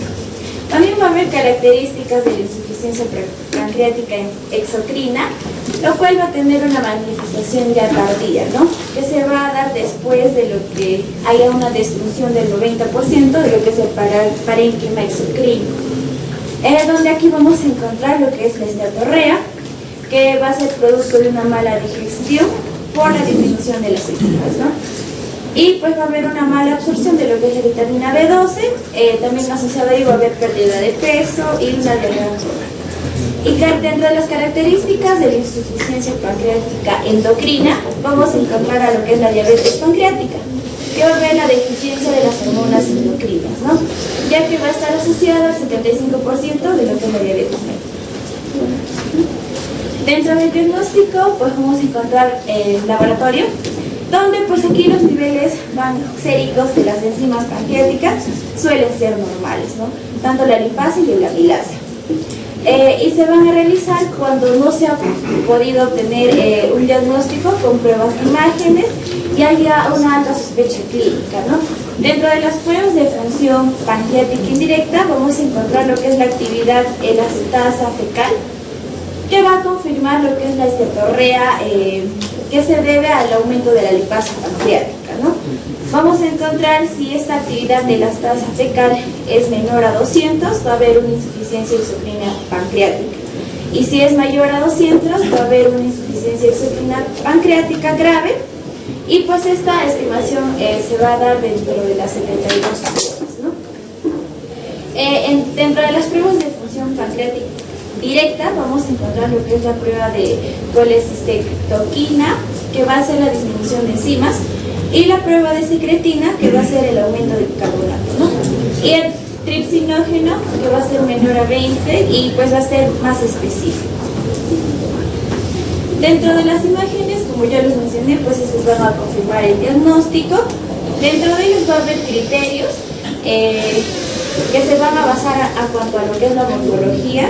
Speaker 5: También va a haber características de la insuficiencia pancreática exocrina, lo cual va a tener una manifestación ya tardía, ¿no? Que se va a dar después de lo que haya una destrucción del 90% de lo que es el parénquima exocrino. Donde aquí vamos a encontrar lo que es la esteatorrea, que va a ser producto de una mala digestión por la disminución de las enzimas, ¿no? Y pues va a haber una mala absorción de lo que es la vitamina B12, también asociado ahí va a haber pérdida de peso y una diarrea crónica. Y dentro de las características de la insuficiencia pancreática endocrina, vamos a encontrar a lo que es la diabetes pancreática, que va a haber la deficiencia de las hormonas endocrinas, ¿no? Ya que va a estar asociada al 75% de lo que es la diabetes mellitus. Dentro del diagnóstico, pues vamos a encontrar el laboratorio, donde pues aquí los niveles séricos de las enzimas pancreáticas suelen ser normales, ¿no? Tanto la lipasa y la amilasa. Y se van a realizar cuando no se ha podido obtener un diagnóstico con pruebas de imágenes y y haya una alta sospecha clínica, ¿no? Dentro de las pruebas de función pancreática indirecta vamos a encontrar lo que es la actividad elastasa fecal, que va a confirmar lo que es la esteatorrea que se debe al aumento de la lipasa pancreática, ¿no? Vamos a encontrar si esta actividad de elastasa fecal es menor a 200, va a haber una insuficiencia exocrina pancreática. Y si es mayor a 200, va a haber una insuficiencia exocrina pancreática grave. Y pues esta estimación se va a dar dentro de las 72 horas, ¿no? Dentro de las pruebas de función pancreática directa vamos a encontrar lo que es la prueba de colecistectoquina, que va a ser la disminución de enzimas, y la prueba de secretina, que va a ser el aumento del carbonato, ¿no? Y el tripsinógeno, que va a ser menor a 20 y pues va a ser más específico. Dentro de las imágenes, como ya les mencioné, pues estos van a confirmar el diagnóstico. Dentro de ellos va a haber criterios que se van a basar a cuanto a lo que es la morfología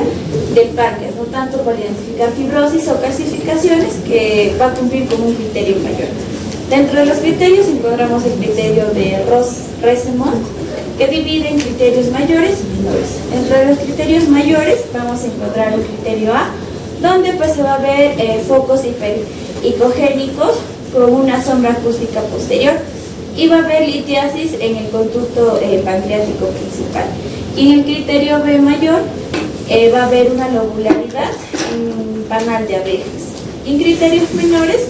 Speaker 5: del páncreas, no tanto para identificar fibrosis o calcificaciones, que va a cumplir como un criterio mayor. Dentro de los criterios encontramos el criterio de Ross-Resemont, que divide en criterios mayores y menores. Dentro de los criterios mayores vamos a encontrar el criterio A, donde pues se va a ver focos hipoicogénicos con una sombra acústica posterior, y va a haber litiasis en el conducto pancreático principal. Y en el criterio B mayor va a haber una lobularidad en un panal de abejas. En criterios menores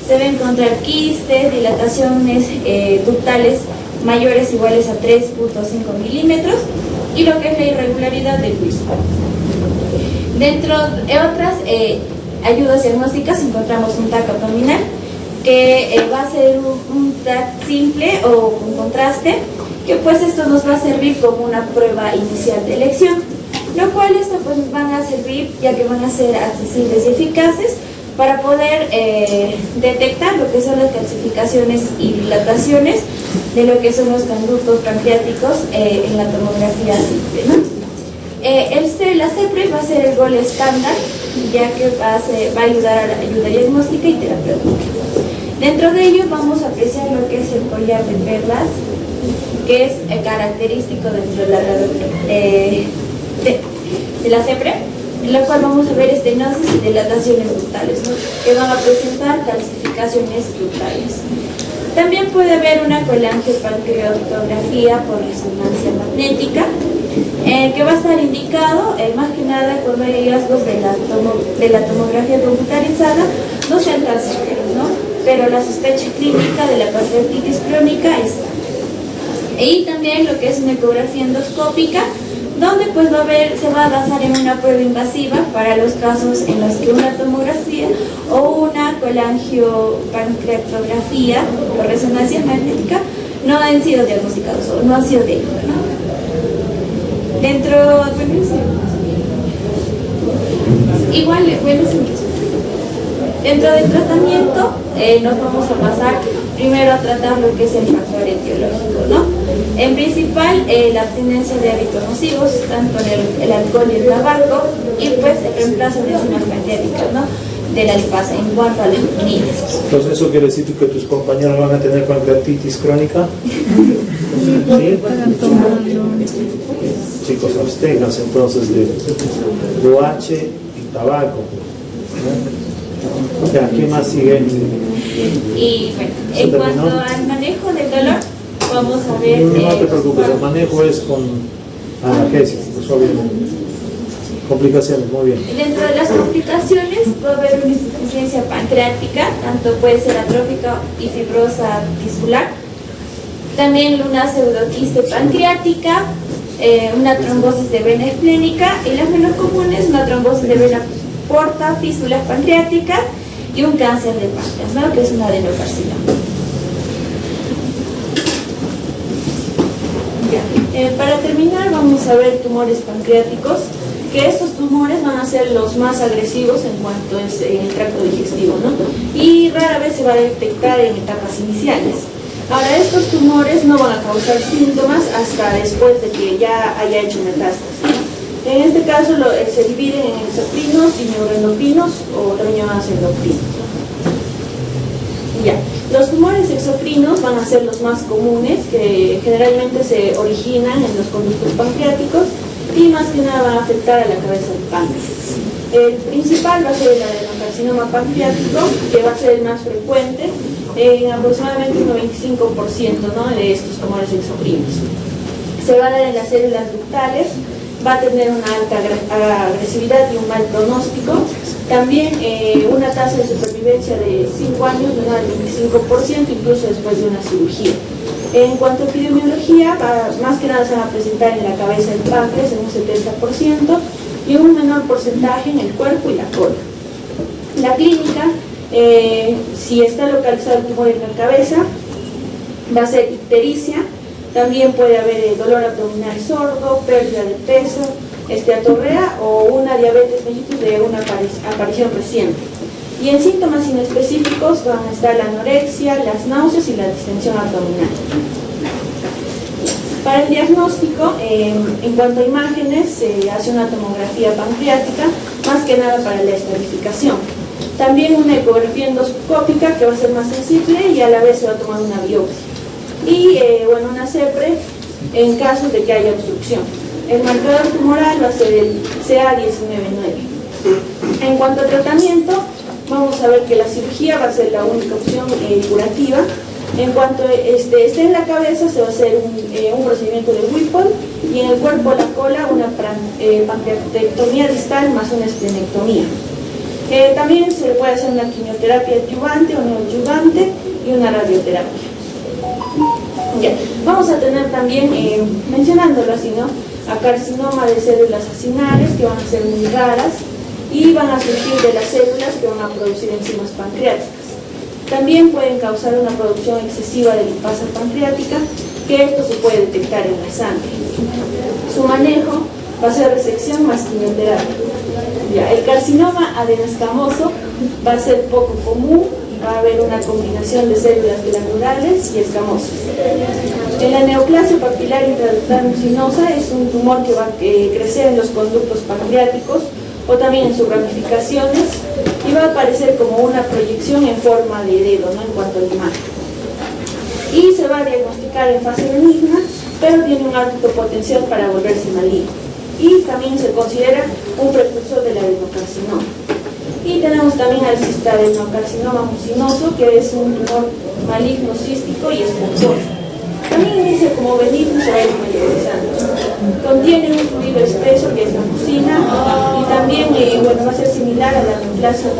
Speaker 5: se va a encontrar quistes, dilataciones ductales mayores o iguales a 3.5 milímetros, y lo que es la irregularidad del Wilson. Dentro de otras ayudas diagnósticas encontramos un TAC abdominal, que va a ser un TAC simple o con contraste, que pues esto nos va a servir como una prueba inicial de elección, lo cual esto pues nos van a servir ya que van a ser accesibles y eficaces para poder detectar lo que son las calcificaciones y dilataciones de lo que son los conductos pancreáticos en la tomografía simple, ¿no? La CEPRE va a ser el gol estándar, ya que va a ayudar a la ayuda diagnóstica y terapéutica. Dentro de ello vamos a apreciar lo que es el collar de perlas, que es característico dentro de la CEPRE, en la cual vamos a ver estenosis y dilataciones ductales, ¿no? Que van a presentar calcificaciones ductales. También puede haber una colangiopancreatografía por resonancia magnética, que va a estar indicado más que nada cuando hay hallazgos de la tomografía computarizada, no sean cancerígenos, ¿no? Pero la sospecha clínica de la pancreatitis crónica está. Y también lo que es una ecografía endoscópica, donde pues se va a basar en una prueba invasiva para los casos en los que una tomografía o una colangiopancreatografía o resonancia magnética no han sido diagnosticados o no han sido diagnosticados, ¿no? Dentro del tratamiento nos vamos a pasar primero a tratar lo que es el factor etiológico, ¿no? En principal, la abstinencia de hábitos nocivos, tanto el alcohol y el tabaco, y pues el reemplazo de enzimas pancreáticas, ¿no? De la lipasa en cuanto a las peptinas.
Speaker 2: Entonces, ¿eso quiere decir que tus compañeros van a tener pancreatitis crónica? ¿Sí? Chicos, absténganse entonces de OH y tabaco. Ya, ¿qué más sigue?
Speaker 5: Y bueno, en cuanto al manejo del dolor, vamos a ver...
Speaker 2: No te preocupes, el manejo es con analgesia, pues obviamente. Complicaciones, muy bien.
Speaker 5: Dentro de las complicaciones puede haber una insuficiencia pancreática, tanto puede ser atrófica y fibrosa tisular. También una pseudoquiste pancreática, una trombosis de vena esplénica, y las menos comunes, una trombosis de vena porta, físulas pancreáticas y un cáncer de páncreas, ¿no? Que es un adenocarcinoma. Para terminar, vamos a ver tumores pancreáticos, que estos tumores van a ser los más agresivos en cuanto es en el tracto digestivo, ¿no? Y rara vez se va a detectar en etapas iniciales. Ahora, estos tumores no van a causar síntomas hasta después de que ya haya hecho metástasis, ¿no? En este caso se dividen en exocrinos y neuroendocrinos, o también llamados endocrinos. Ya.
Speaker 7: Los tumores exocrinos van a ser los más comunes, que generalmente se originan en los conductos pancreáticos y más que nada van a afectar a la cabeza del páncreas. El principal va a ser el adenocarcinoma pancreático, que va a ser el más frecuente, en aproximadamente un 95%, ¿no?, de estos tumores exocrinos. Se va a dar en las células ductales, va a tener una alta agresividad y un mal pronóstico. También una tasa de supervivencia de 5 años de al 25%, incluso después de una cirugía. En cuanto a epidemiología, más que nada se van a presentar en la cabeza del páncreas en un 70% y un menor porcentaje en el cuerpo y la cola. La clínica, si está localizado el tumor en la cabeza, va a ser ictericia. También puede haber dolor abdominal sordo, pérdida de peso, esteatorrea o una diabetes mellitus de una aparición reciente. Y en síntomas inespecíficos van a estar la anorexia, las náuseas y la distensión abdominal. Para el diagnóstico, en cuanto a imágenes, se hace una tomografía pancreática, más que nada para la estratificación. También una ecografía endoscópica, que va a ser más sensible, y a la vez se va a tomar una biopsia. Y una CEPRE en casos de que haya obstrucción. El marcador tumoral va a ser el CA199. En cuanto a tratamiento, vamos a ver que la cirugía va a ser la única opción curativa. En cuanto esté en la cabeza, se va a hacer un procedimiento de Whipple, y en el cuerpo, la cola, una pancreatectomía distal más una esplenectomía. También se puede hacer una quimioterapia adyuvante o neoadyuvante y una radioterapia. Ya. Vamos a tener también, mencionándolo así, ¿no?, a carcinoma de células acinares, que van a ser muy raras y van a surgir de las células que van a producir enzimas pancreáticas. También pueden causar una producción excesiva de lipasa pancreática, que esto se puede detectar en la sangre. Su manejo va a ser resección más quimioterapia. Ya. El carcinoma adenoscamoso va a ser poco común, va a haber una combinación de células glandulares y escamosas. La neoplasia papilar intraductal mucinosa es un tumor que va a crecer en los conductos pancreáticos o también en sus ramificaciones, y va a aparecer como una proyección en forma de dedo, ¿no?, en cuanto a la imagen. Y se va a diagnosticar en fase benigna, pero tiene un alto potencial para volverse maligno. Y también se considera un precursor del adenocarcinoma. Y tenemos también al cistadenocarcinoma mucinoso, que es un tumor maligno cístico y esponjoso. También inicia como benigno, se va a ir mayorizando. Contiene un fluido espeso, que es la mucina, y también va a ser similar a la neoplasia